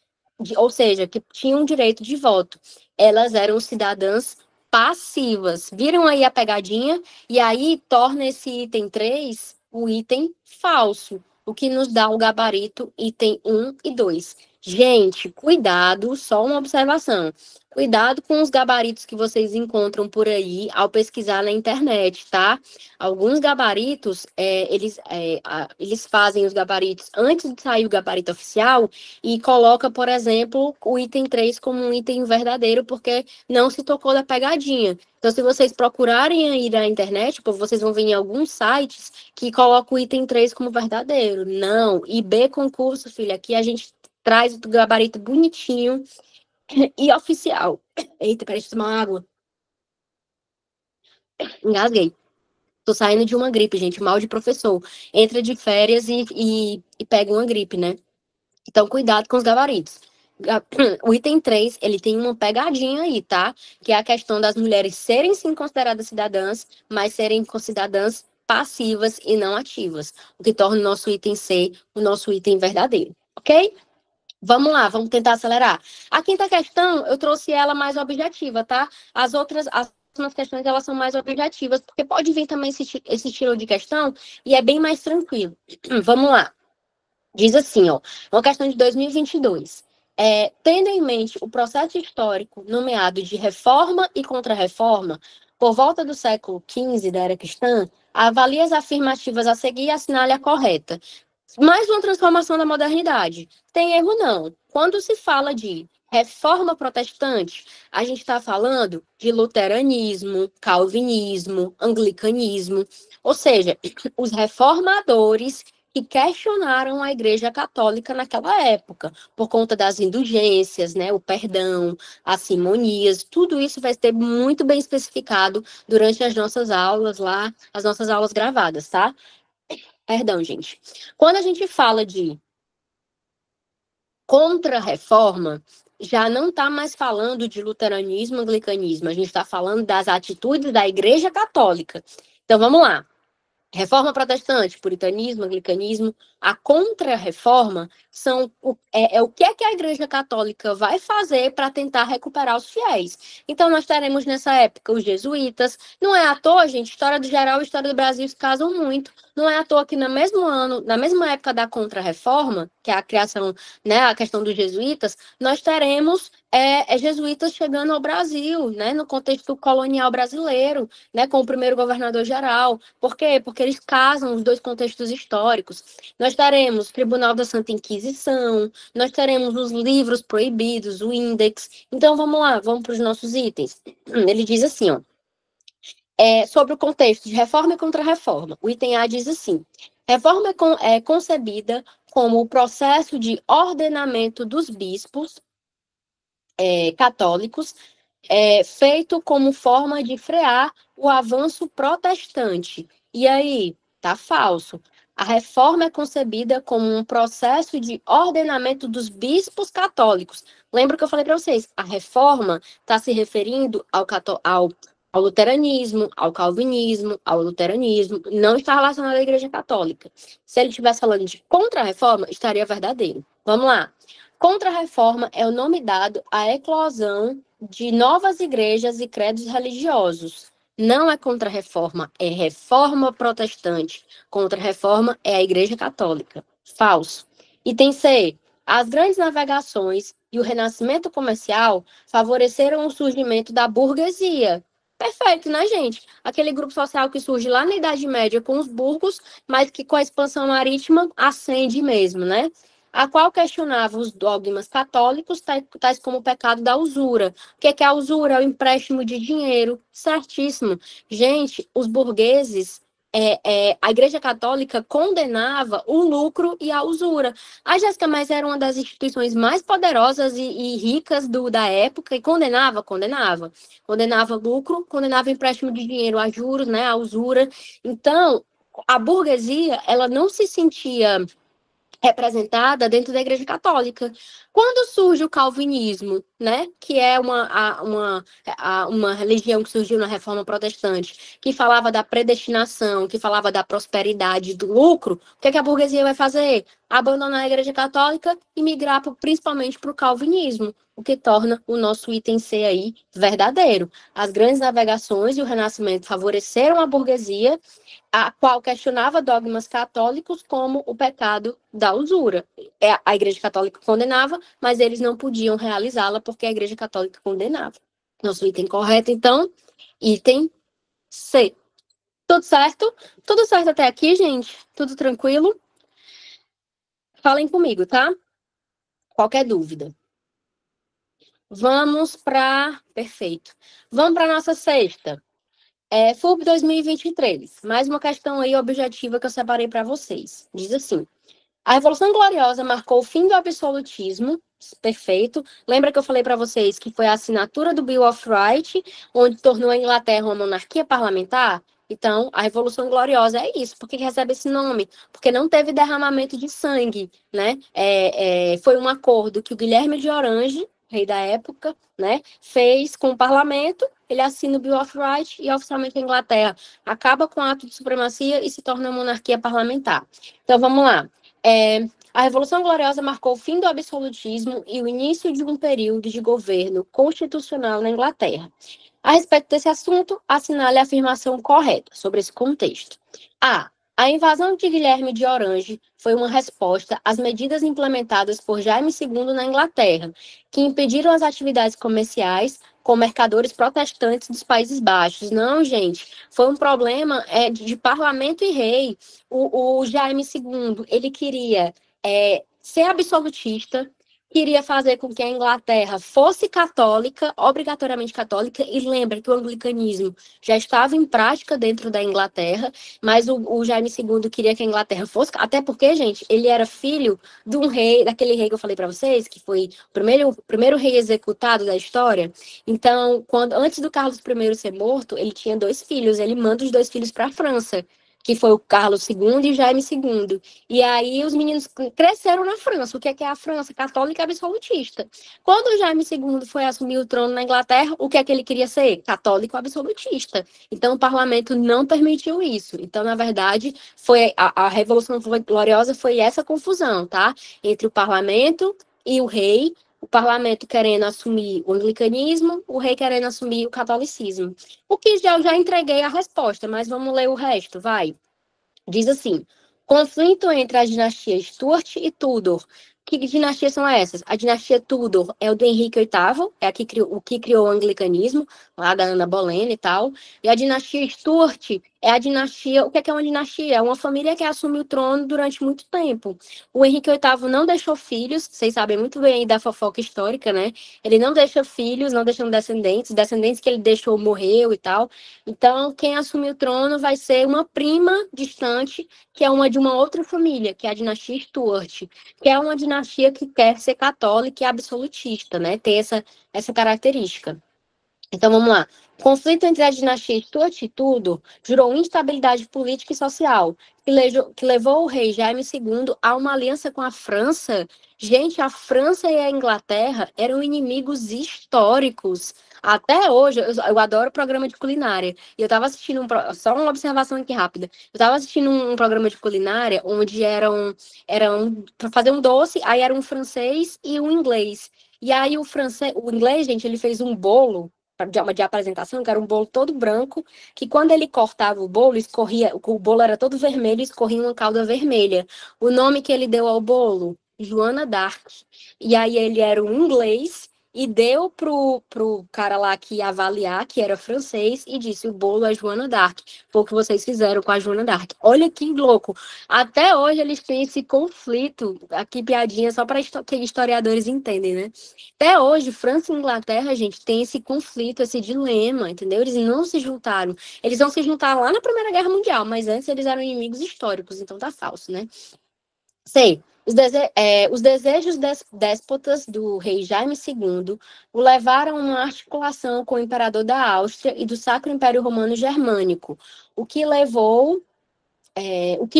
ou seja, que tinham direito de voto. Elas eram cidadãs passivas. Viram aí a pegadinha? E aí torna esse item 3 o item falso, o que nos dá o gabarito item 1 e 2. Gente, cuidado, só uma observação. Cuidado com os gabaritos que vocês encontram por aí ao pesquisar na internet, tá? Alguns gabaritos, eles fazem os gabaritos antes de sair o gabarito oficial e coloca, por exemplo, o item 3 como um item verdadeiro, porque não se tocou da pegadinha. Então, se vocês procurarem aí na internet, vocês vão ver em alguns sites que colocam o item 3 como verdadeiro. Não. IB concurso, filha, aqui a gente traz o gabarito bonitinho e oficial. Eita, peraí, deixa eu tomar uma água. Engasguei. Tô saindo de uma gripe, gente, mal de professor. Entra de férias e pega uma gripe, né? Então, cuidado com os gabaritos. O item 3, ele tem uma pegadinha aí, tá? Que é a questão das mulheres serem sim consideradas cidadãs, mas serem cidadãs passivas e não ativas, o que torna o nosso item C o nosso item verdadeiro, ok? Vamos lá, vamos tentar acelerar. A quinta questão, eu trouxe ela mais objetiva, tá? As próximas questões, elas são mais objetivas, porque pode vir também esse estilo de questão e é bem mais tranquilo. Vamos lá. Diz assim, ó, uma questão de 2022. Tendo em mente o processo histórico nomeado de reforma e contra-reforma, por volta do século XV da era cristã, avalie as afirmativas a seguir e assinale a correta. Mais uma transformação da modernidade. Tem erro, não. Quando se fala de reforma protestante, a gente está falando de luteranismo, calvinismo, anglicanismo, ou seja, os reformadores que questionaram a Igreja Católica naquela época, por conta das indulgências, né, o perdão, as simonias, tudo isso vai ser muito bem especificado durante as nossas aulas lá, as nossas aulas gravadas, tá? Perdão, gente. Quando a gente fala de contra-reforma, já não está mais falando de luteranismo, anglicanismo, a gente está falando das atitudes da Igreja Católica. Então, vamos lá. Reforma protestante, puritanismo, anglicanismo, a contra-reforma é o que é que a Igreja Católica vai fazer para tentar recuperar os fiéis. Então, nós teremos nessa época os jesuítas. Não é à toa, gente, história do geral e história do Brasil se casam muito. Não é à toa que no mesmo ano, na mesma época da contra-reforma, que é a criação, né, a questão dos jesuítas, nós teremos jesuítas chegando ao Brasil, né, no contexto colonial brasileiro, né, com o primeiro governador geral. Por quê? Porque eles casam os dois contextos históricos. Nós teremos o Tribunal da Santa Inquisição, nós teremos os livros proibidos, o Índex. Então, vamos lá, vamos para os nossos itens. Ele diz assim, ó, sobre o contexto de reforma e contra-reforma. O item A diz assim, reforma é concebida como o processo de ordenamento dos bispos católicos feito como forma de frear o avanço protestante. E aí, tá falso. A reforma é concebida como um processo de ordenamento dos bispos católicos. Lembra que eu falei para vocês? A reforma está se referindo ao luteranismo, ao calvinismo, ao luteranismo, não está relacionado à Igreja Católica. Se ele estivesse falando de contra-reforma, estaria verdadeiro. Vamos lá. Contra-reforma é o nome dado à eclosão de novas igrejas e credos religiosos. Não é contra-reforma, é reforma protestante. Contra-reforma é a Igreja Católica. Falso. Item C. As grandes navegações e o renascimento comercial favoreceram o surgimento da burguesia. Perfeito, né, gente? Aquele grupo social que surge lá na Idade Média com os burgos, mas que com a expansão marítima ascende mesmo, né? A qual questionava os dogmas católicos, tais como o pecado da usura. O que é a usura? É o empréstimo de dinheiro. Certíssimo. Gente, os burgueses, a Igreja Católica condenava o lucro e a usura. A Jéssica, mas era uma das instituições mais poderosas e ricas da época e condenava. Condenava lucro, condenava empréstimo de dinheiro a juros, né, a usura. Então, a burguesia, ela não se sentia representada dentro da Igreja Católica. Quando surge o calvinismo, né, que é uma religião que surgiu na Reforma Protestante, que falava da predestinação, que falava da prosperidade, do lucro, o que a burguesia vai fazer? Abandonar a Igreja Católica e migrar principalmente para o calvinismo, o que torna o nosso item C aí verdadeiro. As grandes navegações e o Renascimento favoreceram a burguesia, a qual questionava dogmas católicos como o pecado da usura. A Igreja Católica condenava, mas eles não podiam realizá-la porque a Igreja Católica condenava. Nosso item correto, então, item C. Tudo certo? Tudo certo até aqui, gente? Tudo tranquilo? Falem comigo, tá? Qualquer dúvida. Vamos para... Perfeito. Vamos para a nossa sexta. FURB 2023. Mais uma questão aí objetiva que eu separei para vocês. Diz assim: a Revolução Gloriosa marcou o fim do absolutismo. Perfeito. Lembra que eu falei para vocês que foi a assinatura do Bill of Rights, onde tornou a Inglaterra uma monarquia parlamentar? Então, a Revolução Gloriosa é isso. Por que recebe esse nome? Porque não teve derramamento de sangue, né? Foi um acordo que o Guilherme de Orange, rei da época, né, fez com o parlamento. Ele assina o Bill of Rights e oficialmente a Inglaterra acaba com o ato de supremacia e se torna uma monarquia parlamentar. Então, vamos lá. A Revolução Gloriosa marcou o fim do absolutismo e o início de um período de governo constitucional na Inglaterra. A respeito desse assunto, assinale a afirmação correta sobre esse contexto. A. A invasão de Guilherme de Orange foi uma resposta às medidas implementadas por Jaime II na Inglaterra, que impediram as atividades comerciais com mercadores protestantes dos Países Baixos. Não, gente, foi um problema de parlamento e rei. O Jaime II, ele queria ser absolutista, queria fazer com que a Inglaterra fosse católica, obrigatoriamente católica, e lembra que o anglicanismo já estava em prática dentro da Inglaterra, mas o Jaime II queria que a Inglaterra fosse, até porque, gente, ele era filho de um rei, daquele rei que eu falei para vocês, que foi o primeiro rei executado da história. Então, antes do Carlos I ser morto, ele tinha 2 filhos, ele manda os 2 filhos para a França, que foi o Carlos II e o Jaime II. E aí os meninos cresceram na França. O que é a França? Católica absolutista. Quando o Jaime II foi assumir o trono na Inglaterra, o que é que ele queria ser? Católico absolutista. Então, o parlamento não permitiu isso. Então, na verdade, a Revolução Gloriosa foi essa confusão, tá? Entre o parlamento e o rei, o parlamento querendo assumir o anglicanismo, o rei querendo assumir o catolicismo. O que eu já entreguei a resposta, mas vamos ler o resto, vai. Diz assim: conflito entre as dinastias Stuart e Tudor. Que dinastias são essas? A dinastia Tudor é o do Henrique VIII, é o que criou o anglicanismo, lá da Ana Bolena e tal. E a dinastia Stuart é a dinastia. O que é uma dinastia? É uma família que assume o trono durante muito tempo. O Henrique VIII não deixou filhos, vocês sabem muito bem aí da fofoca histórica, né? Ele não deixa filhos, não deixa descendentes que ele deixou morreu e tal. Então, quem assume o trono vai ser uma prima distante, que é uma de uma outra família, que é a dinastia Stuart, que é uma dinastia que quer ser católica e absolutista, né? Tem essa característica. Então, vamos lá. O conflito entre a dinastia Stuart e Tudor gerou instabilidade política e social, que levou o rei Jaime II a uma aliança com a França. Gente, a França e a Inglaterra eram inimigos históricos. Até hoje, eu adoro programa de culinária. E eu estava assistindo, só uma observação aqui rápida. Eu estava assistindo um programa de culinária onde eram para fazer um doce, aí era um francês e um inglês. E aí o inglês, gente, ele fez um bolo de apresentação, que era um bolo todo branco, que quando ele cortava o bolo, o bolo era todo vermelho e escorria uma calda vermelha. O nome que ele deu ao bolo, Joana d'Arc. E aí ele era um inglês e deu pro cara lá que ia avaliar, que era francês, e disse: o bolo é Joana d'Arc. Foi o que vocês fizeram com a Joana d'Arc. Olha que louco. Até hoje eles têm esse conflito. Aqui, piadinha, só para que historiadores entendem, né? Até hoje, França e Inglaterra, gente, tem esse conflito, esse dilema, entendeu? Eles não se juntaram. Eles vão se juntar lá na Primeira Guerra Mundial, mas antes eles eram inimigos históricos, então tá falso, né? Sei. Os desejos déspotas do rei Jaime II o levaram a uma articulação com o imperador da Áustria e do Sacro Império Romano Germânico, o que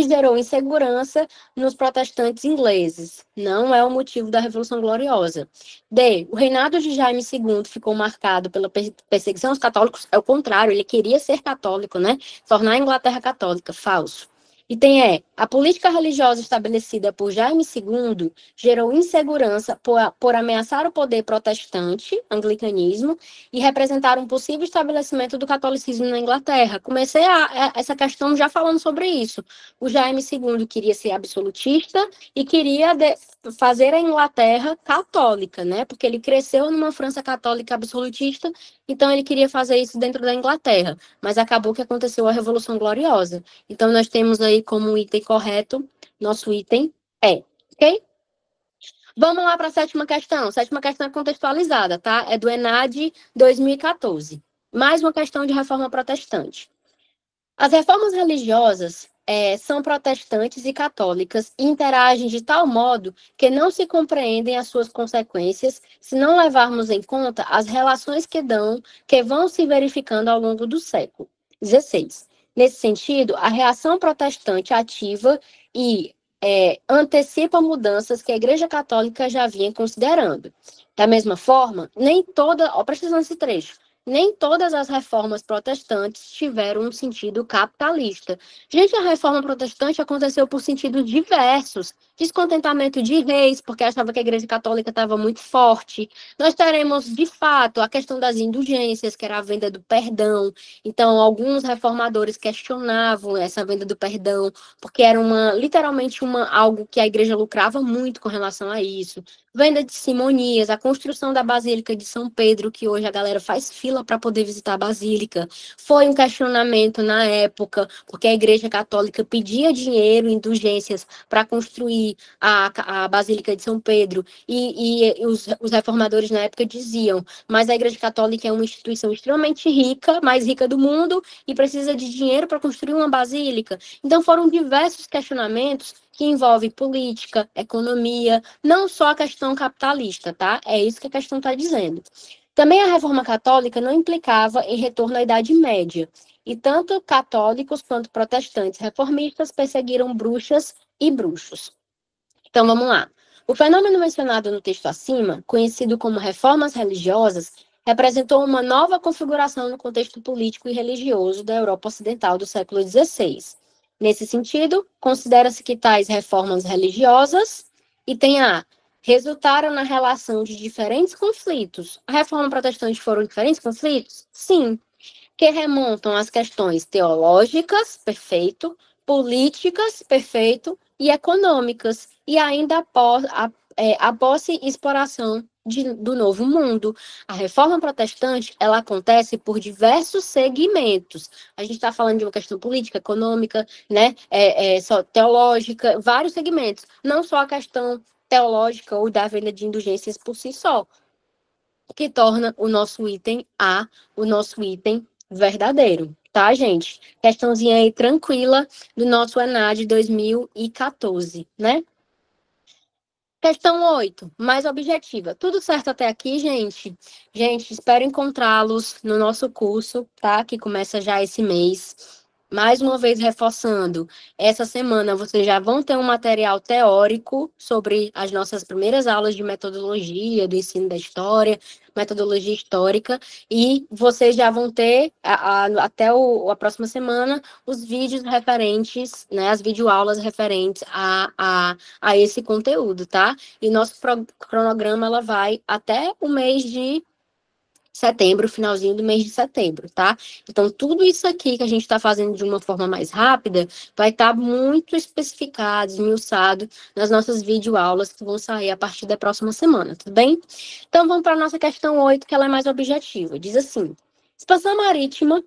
gerou insegurança nos protestantes ingleses. Não é o motivo da Revolução Gloriosa. D. O reinado de Jaime II ficou marcado pela perseguição aos católicos. É o contrário, ele queria ser católico, né? Tornar a Inglaterra católica. Falso. Item a política religiosa estabelecida por Jaime II gerou insegurança por ameaçar o poder protestante, anglicanismo, e representar um possível estabelecimento do catolicismo na Inglaterra. Comecei essa questão já falando sobre isso. O Jaime II queria ser absolutista e queria fazer a Inglaterra católica, né? Porque ele cresceu numa França católica absolutista, então ele queria fazer isso dentro da Inglaterra. Mas acabou que aconteceu a Revolução Gloriosa. Então, nós temos aí como item correto, nosso item ok? Vamos lá para a sétima questão. Sétima questão é contextualizada, tá? É do ENAD 2014. Mais uma questão de reforma protestante. As reformas religiosas são protestantes e católicas e interagem de tal modo que não se compreendem as suas consequências se não levarmos em conta as relações que vão se verificando ao longo do século XVI. Nesse sentido, a reação protestante ativa e antecipa mudanças que a Igreja Católica já vinha considerando. Da mesma forma, nem toda... presta atenção nesse trecho. nem todas as reformas protestantes tiveram um sentido capitalista. Gente, a reforma protestante aconteceu por sentidos diversos. Descontentamento de reis, porque achava que a Igreja Católica estava muito forte. Nós teremos, de fato, a questão das indulgências, que era a venda do perdão. Então, alguns reformadores questionavam essa venda do perdão, porque era literalmente algo que a igreja lucrava muito com relação a isso. Venda de simonias, a construção da Basílica de São Pedro, que hoje a galera faz fila para poder visitar a Basílica, foi um questionamento na época, porque a Igreja Católica pedia dinheiro, indulgências, para construir a Basílica de São Pedro, e os reformadores na época diziam, mas a Igreja Católica é uma instituição extremamente rica, mais rica do mundo, e precisa de dinheiro para construir uma basílica. Então foram diversos questionamentos que envolvem política, economia, não só a questão capitalista, tá? É isso que a questão está dizendo. Também a reforma católica não implicava em retorno à Idade Média, e tanto católicos quanto protestantes reformistas perseguiram bruxas e bruxos. Então vamos lá. O fenômeno mencionado no texto acima, conhecido como reformas religiosas, representou uma nova configuração no contexto político e religioso da Europa Ocidental do século XVI. Nesse sentido, considera-se que tais reformas religiosas resultaram na relação de diferentes conflitos. A reforma protestante foram diferentes conflitos? Sim, que remontam às questões teológicas, perfeito, políticas, perfeito, e econômicas, e ainda a posse e exploração do novo mundo. A reforma protestante, ela acontece por diversos segmentos. A gente está falando de uma questão política, econômica, né, só teológica, vários segmentos, não só a questão teológica ou da venda de indulgências por si só, que torna o nosso item A, o nosso item verdadeiro, tá, gente? Questãozinha aí tranquila do nosso ENAD 2014, né? Questão 8, mais objetiva. Tudo certo até aqui, gente? Gente, espero encontrá-los no nosso curso, tá? Que começa já esse mês. Mais uma vez reforçando, essa semana vocês já vão ter um material teórico sobre as nossas primeiras aulas de metodologia, do ensino da história, metodologia histórica, e vocês já vão ter, até a próxima semana, os vídeos referentes, né, as videoaulas referentes a esse conteúdo, tá? E nosso cronograma, ela vai até o mês de setembro, finalzinho do mês de setembro, tá? Então, tudo isso aqui que a gente está fazendo de uma forma mais rápida vai estar muito especificado, esmiuçado nas nossas videoaulas que vão sair a partir da próxima semana, tudo bem? Então, vamos para a nossa questão 8, que ela é mais objetiva. Diz assim, expansão marítima,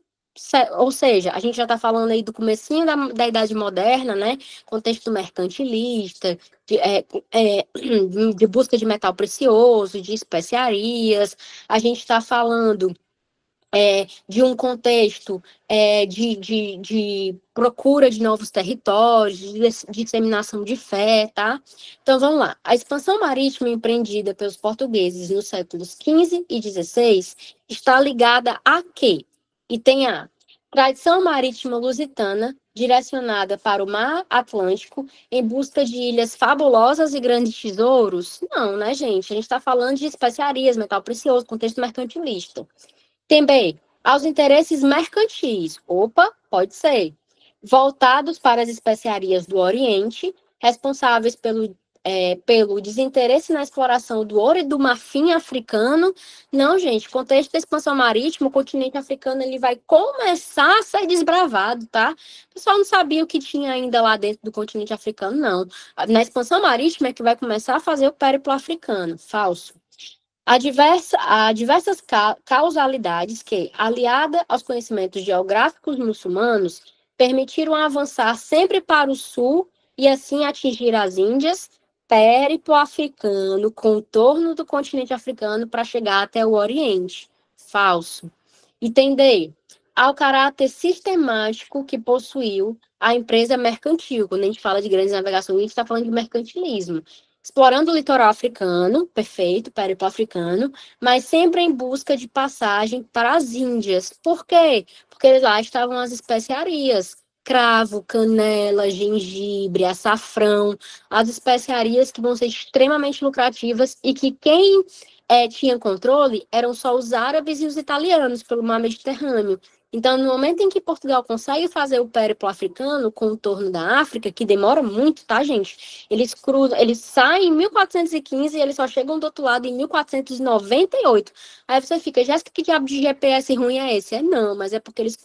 ou seja, a gente já está falando aí do comecinho da Idade Moderna, né? Contexto mercantilista, de busca de metal precioso, de especiarias. A gente está falando de um contexto de procura de novos territórios, de disseminação de fé, tá? Então, vamos lá. A expansão marítima empreendida pelos portugueses nos séculos XV e XVI está ligada a quê? E tem a tradição marítima lusitana, direcionada para o mar Atlântico, em busca de ilhas fabulosas e grandes tesouros? Não, né, gente? A gente está falando de especiarias, metal precioso, contexto mercantilista. Também, aos interesses mercantis. Opa, pode ser. Voltados para as especiarias do Oriente, responsáveis pelo desinteresse na exploração do ouro e do marfim africano. Não, gente, contexto da expansão marítima, o continente africano ele vai começar a ser desbravado, tá? O pessoal não sabia o que tinha ainda lá dentro do continente africano, não. Na expansão marítima é que vai começar a fazer o périplo africano. Falso. Há diversas causalidades que, aliada aos conhecimentos geográficos muçulmanos, permitiram avançar sempre para o sul e assim atingir as Índias, périplo africano, contorno do continente africano para chegar até o Oriente. Falso. Entender? Ao caráter sistemático que possuiu a empresa mercantil. Quando a gente fala de grandes navegações, a gente está falando de mercantilismo. Explorando o litoral africano, perfeito, périplo africano, mas sempre em busca de passagem para as Índias. Por quê? Porque lá estavam as especiarias. cravo, canela, gengibre, açafrão, as especiarias que vão ser extremamente lucrativas e que quem tinha controle eram só os árabes e os italianos pelo mar Mediterrâneo. Então, no momento em que Portugal consegue fazer o périplo africano, com o contorno da África, que demora muito, tá, gente? Eles cruzam, eles saem em 1415 e eles só chegam do outro lado em 1498. Aí você fica, Jéssica, que diabo de GPS ruim é esse? Não, mas é porque eles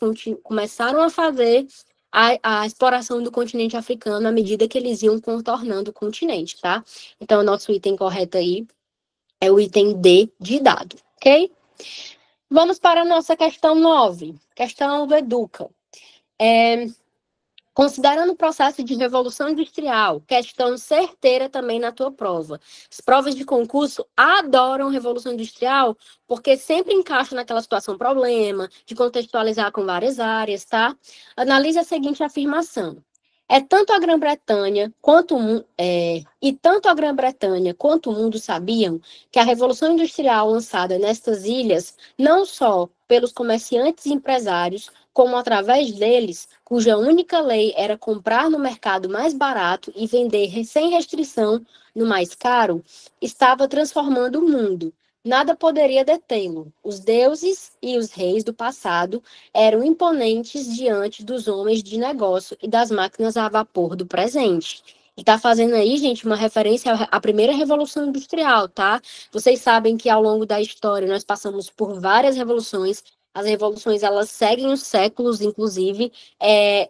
começaram a fazer a exploração do continente africano à medida que eles iam contornando o continente, tá? Então, o nosso item correto aí é o item D de dado, ok? Vamos para a nossa questão 9, questão do Educa. Considerando o processo de revolução industrial, questão certeira também na tua prova. As provas de concurso adoram revolução industrial porque sempre encaixa naquela situação problema, de contextualizar com várias áreas, tá? Analise a seguinte afirmação. Tanto a Grã-Bretanha quanto o mundo sabiam que a revolução industrial lançada nestas ilhas, não só pelos comerciantes e empresários, como através deles, cuja única lei era comprar no mercado mais barato e vender sem restrição no mais caro, estava transformando o mundo. Nada poderia detê-lo. Os deuses e os reis do passado eram imponentes diante dos homens de negócio e das máquinas a vapor do presente. E está fazendo aí, gente, uma referência à primeira revolução industrial, tá? Vocês sabem que ao longo da história nós passamos por várias revoluções. As revoluções, elas seguem os séculos, inclusive.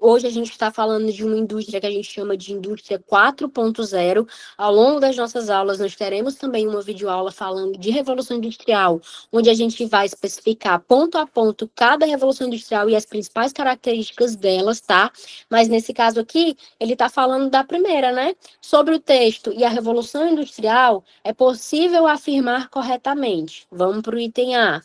Hoje a gente está falando de uma indústria que a gente chama de indústria 4.0. Ao longo das nossas aulas, nós teremos também uma videoaula falando de revolução industrial, onde a gente vai especificar ponto a ponto cada revolução industrial e as principais características delas, tá? Mas nesse caso aqui, ele está falando da primeira, né? Sobre o texto e a revolução industrial, é possível afirmar corretamente. Vamos para o item A.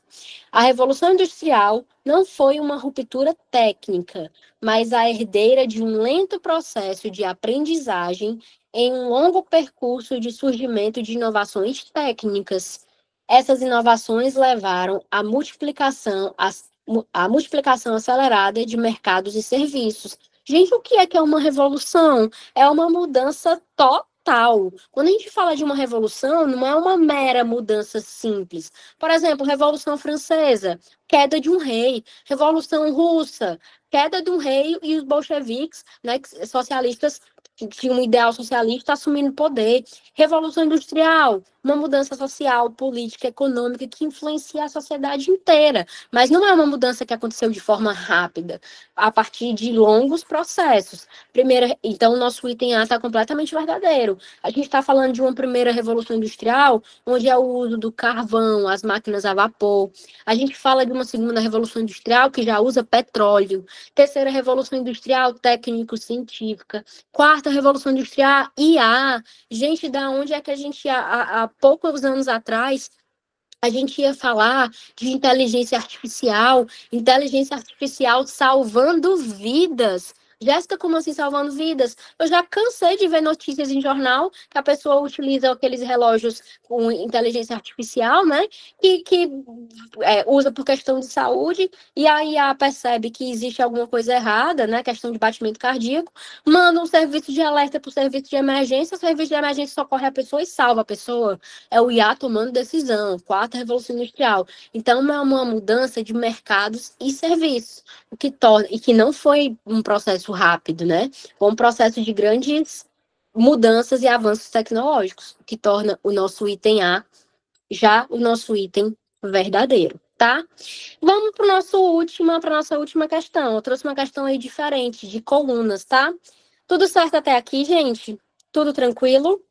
A Revolução Industrial não foi uma ruptura técnica, mas a herdeira de um lento processo de aprendizagem em um longo percurso de surgimento de inovações técnicas. Essas inovações levaram à multiplicação acelerada de mercados e serviços. Gente, o que é uma revolução? É uma mudança total. Quando a gente fala de uma revolução, não é uma mera mudança simples. Por exemplo, Revolução Francesa, queda de um rei. Revolução Russa, queda de um rei e os bolcheviques, né, socialistas, que tinham um ideal socialista, assumindo poder. Revolução Industrial, uma mudança social, política, econômica que influencia a sociedade inteira. Mas não é uma mudança que aconteceu de forma rápida, a partir de longos processos. Então, o nosso item A está completamente verdadeiro. A gente está falando de uma primeira revolução industrial, onde é o uso do carvão, as máquinas a vapor. A gente fala de uma segunda revolução industrial, que já usa petróleo. Terceira revolução industrial, técnico-científica. Quarta revolução industrial, IA. Gente, da onde é que a gente, há poucos anos atrás, a gente ia falar de inteligência artificial salvando vidas. Jéssica, como assim salvando vidas? Eu já cansei de ver notícias em jornal que a pessoa utiliza aqueles relógios com inteligência artificial, né? Que usa por questão de saúde, e aí a percebe que existe alguma coisa errada, né? Questão de batimento cardíaco, manda um serviço de alerta para o serviço de emergência, o serviço de emergência socorre a pessoa e salva a pessoa. É o IA tomando decisão, quarta revolução industrial. Então, é uma mudança de mercados e serviços, o que torna, e que não foi um processo rápido, né? Foi um processo de grandes mudanças e avanços tecnológicos, o que torna o nosso item A já o nosso item verdadeiro, tá? Vamos para nossa última questão. Eu trouxe uma questão aí diferente, de colunas, tá? Tudo certo até aqui, gente? Tudo tranquilo?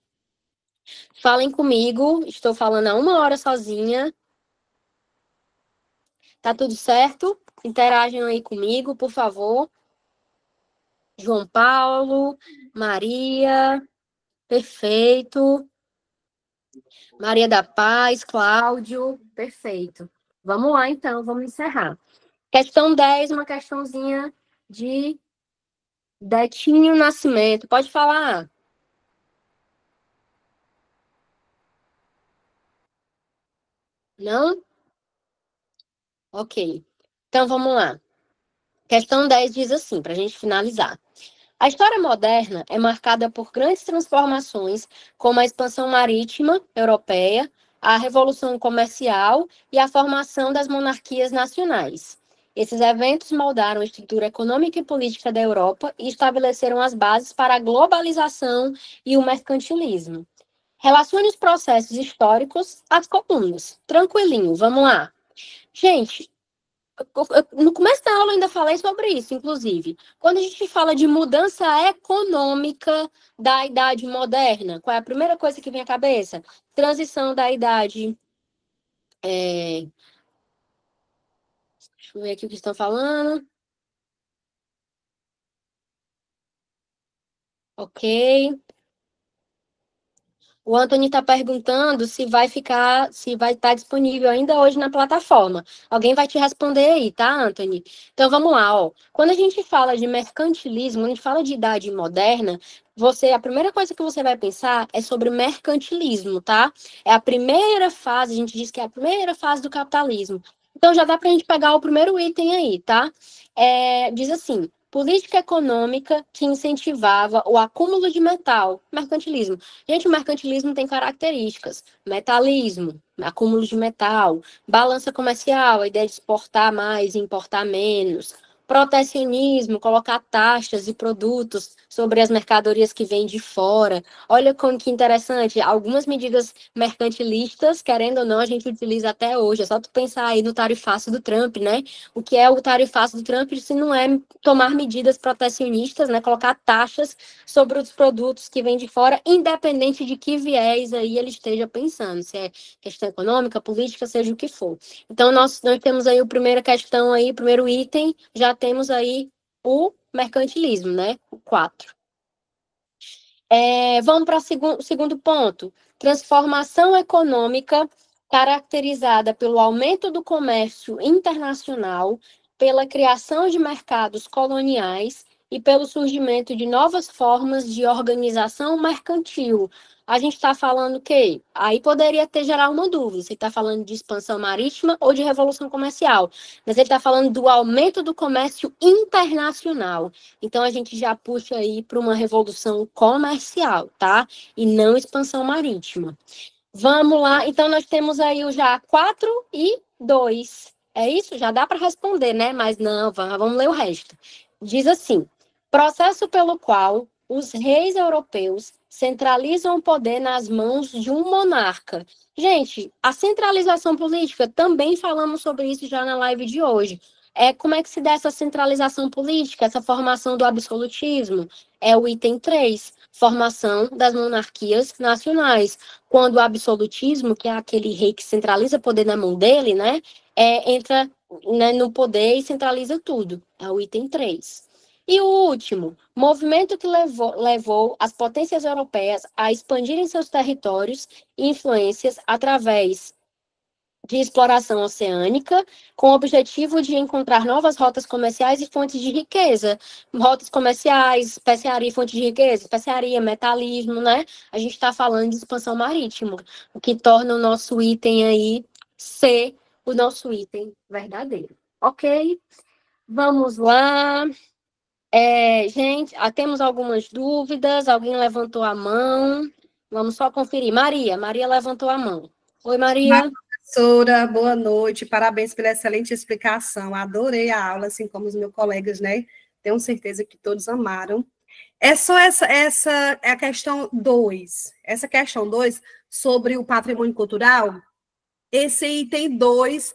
Falem comigo, estou falando há 1 hora sozinha. Tá tudo certo? Interajam aí comigo, por favor. João Paulo, Maria, perfeito. Maria da Paz, Cláudio, perfeito. Vamos lá, então, vamos encerrar. Questão 10, uma questãozinha de Detinho Nascimento. Pode falar. Não? Ok. Então, vamos lá. Questão 10 diz assim, para a gente finalizar. A história moderna é marcada por grandes transformações, como a expansão marítima europeia, a revolução comercial e a formação das monarquias nacionais. Esses eventos moldaram a estrutura econômica e política da Europa e estabeleceram as bases para a globalização e o mercantilismo. Relacione os processos históricos às colunas. Tranquilinho, vamos lá. Gente, no começo da aula eu ainda falei sobre isso, inclusive. Quando a gente fala de mudança econômica da idade moderna, qual é a primeira coisa que vem à cabeça? Transição da idade. Deixa eu ver aqui o que estão falando. Ok. O Anthony está perguntando se vai estar disponível ainda hoje na plataforma. Alguém vai te responder aí, tá, Anthony? Então vamos lá, ó. Quando a gente fala de mercantilismo, quando a gente fala de idade moderna, a primeira coisa que você vai pensar é sobre mercantilismo, tá? É a primeira fase, a gente diz que é a primeira fase do capitalismo. Então já dá para a gente pegar o primeiro item aí, tá? Diz assim: política econômica que incentivava o acúmulo de metal, mercantilismo. Gente, o mercantilismo tem características: metalismo, acúmulo de metal, balança comercial, a ideia de exportar mais e importar menos, protecionismo, colocar taxas e produtos sobre as mercadorias que vêm de fora. Olha como que interessante, algumas medidas mercantilistas, querendo ou não, a gente utiliza até hoje. É só tu pensar aí no tarifaço do Trump, né? O que é o tarifaço do Trump se não é tomar medidas protecionistas, né? Colocar taxas sobre os produtos que vêm de fora, independente de que viés aí ele esteja pensando, se é questão econômica, política, seja o que for. Então, nós temos aí a primeira questão aí, o primeiro item, já temos aí o mercantilismo, né? O 4. Vamos para o segundo ponto. Transformação econômica caracterizada pelo aumento do comércio internacional, pela criação de mercados coloniais e pelo surgimento de novas formas de organização mercantil. A gente está falando o quê? Aí poderia ter gerar uma dúvida, se está falando de expansão marítima ou de revolução comercial, mas ele está falando do aumento do comércio internacional. Então, a gente já puxa aí para uma revolução comercial, tá? E não expansão marítima. Vamos lá. Então, nós temos aí o já 4 e 2. É isso? Já dá para responder, né? Mas não, vamos ler o resto. Diz assim: processo pelo qual os reis europeus centralizam o poder nas mãos de um monarca. Gente, a centralização política, também falamos sobre isso já na live de hoje. Como é que se dá essa centralização política, essa formação do absolutismo? É o item 3, formação das monarquias nacionais. Quando o absolutismo, que é aquele rei que centraliza o poder na mão dele, né, entra, né, no poder e centraliza tudo. É o item 3. E o último, movimento que levou as potências europeias a expandirem seus territórios e influências através de exploração oceânica, com o objetivo de encontrar novas rotas comerciais e fontes de riqueza. Rotas comerciais, especiaria, fonte de riqueza, especiaria, metalismo, né? A gente está falando de expansão marítima, o que torna o nosso item aí ser o nosso item verdadeiro. Ok? Vamos lá. Gente, temos algumas dúvidas. Alguém levantou a mão. Vamos só conferir. Maria levantou a mão. Oi, Maria. Professora, boa noite, parabéns pela excelente explicação, adorei a aula, assim como os meus colegas, né? Tenho certeza que todos amaram. É só essa é a questão 2. Essa questão 2 sobre o patrimônio cultural, esse item 2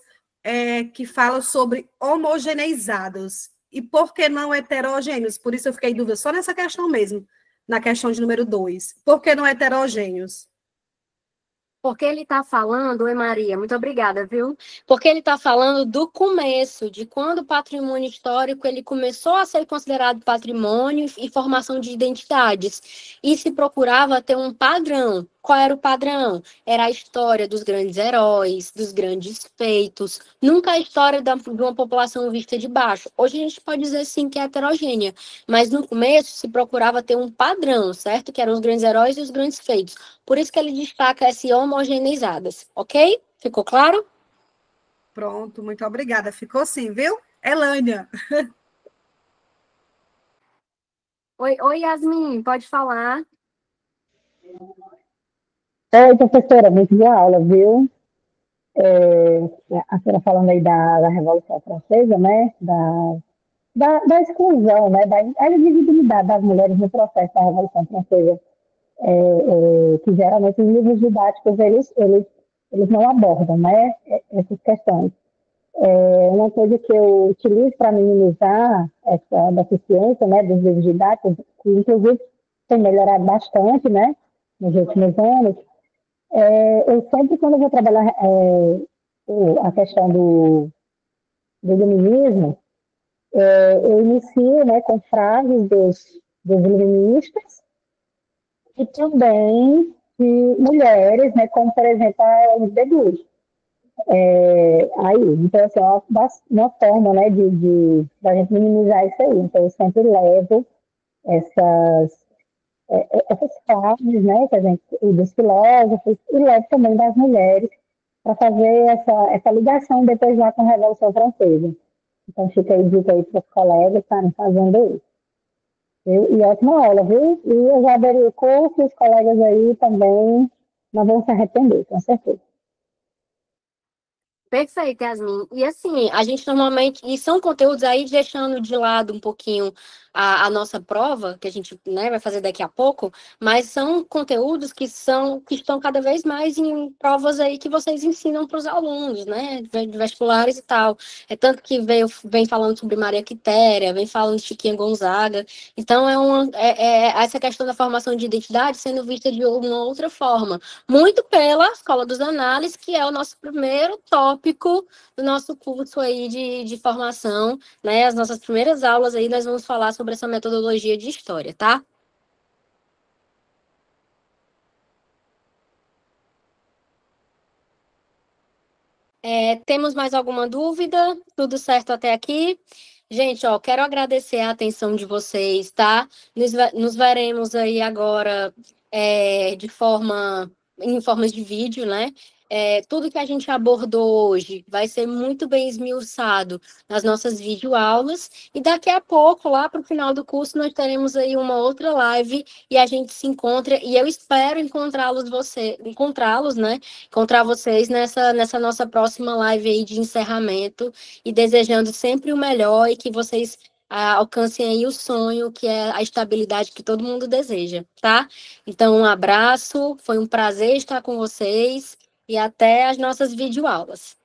que fala sobre homogeneizados. E por que não heterogêneos? Por isso eu fiquei em dúvida só nessa questão mesmo, na questão de número 2. Por que não heterogêneos? Porque ele está falando, oi Maria, muito obrigada, viu? Porque ele está falando do começo, de quando o patrimônio histórico ele começou a ser considerado patrimônio e formação de identidades. E se procurava ter um padrão. Qual era o padrão? Era a história dos grandes heróis, dos grandes feitos, nunca a história de uma população vista de baixo. Hoje a gente pode dizer sim que é heterogênea, mas no começo se procurava ter um padrão, certo? Que eram os grandes heróis e os grandes feitos. Por isso que ele destaca as homogeneizadas, ok? Ficou claro? Pronto, muito obrigada. Ficou sim, viu? Elânia. Oi, Yasmin, pode falar. Oi, professora, muito boa aula, viu? A senhora falando aí da Revolução Francesa, né? Da exclusão, né? Da invisibilidade das mulheres no processo da Revolução Francesa, que geralmente os livros didáticos, eles não abordam, né? Essas questões. Uma coisa que eu utilizo para minimizar essa deficiência, né, dos livros didáticos, que inclusive tem melhorado bastante, né, nos últimos anos, eu sempre, quando eu vou trabalhar a questão do iluminismo, eu inicio, né, com frases dos iluministas e também de mulheres, né, como, por exemplo, a Elizabeth Good. Aí, então, assim, é uma forma, né, da gente minimizar isso aí. Então, eu sempre levo essas, essas frases, né, que a gente, e dos filósofos, e levo também das mulheres, para fazer essa ligação depois lá com a Revolução Francesa. Então, fica aí dica aí para os colegas estarem fazendo isso. Viu? E ótima aula, viu? E eu já aderi o curso, e os colegas aí também não vão se arrepender, com certeza. Perfeito, Yasmin. E assim, a gente normalmente, e são conteúdos aí deixando de lado um pouquinho a nossa prova, que a gente, né, vai fazer daqui a pouco, mas são conteúdos que estão cada vez mais em provas aí que vocês ensinam para os alunos, né, de vestibulares e tal. É tanto que vem falando sobre Maria Quitéria, vem falando de Chiquinha Gonzaga. Então, essa questão da formação de identidade sendo vista de uma outra forma, muito pela Escola dos Análises, que é o nosso primeiro tópico do nosso curso aí de formação, né? As nossas primeiras aulas aí, nós vamos falar sobre essa metodologia de história, tá? Temos mais alguma dúvida? Tudo certo até aqui? Gente, ó, quero agradecer a atenção de vocês, tá? Nos veremos aí agora em formas de vídeo, né? Tudo que a gente abordou hoje vai ser muito bem esmiuçado nas nossas videoaulas, e daqui a pouco, lá para o final do curso, nós teremos aí uma outra live e a gente se encontra, e eu espero encontrá-los, né? Encontrar vocês nessa nossa próxima live aí de encerramento, e desejando sempre o melhor e que vocês alcancem aí o sonho, que é a estabilidade que todo mundo deseja, tá? Então, um abraço, foi um prazer estar com vocês e até as nossas videoaulas.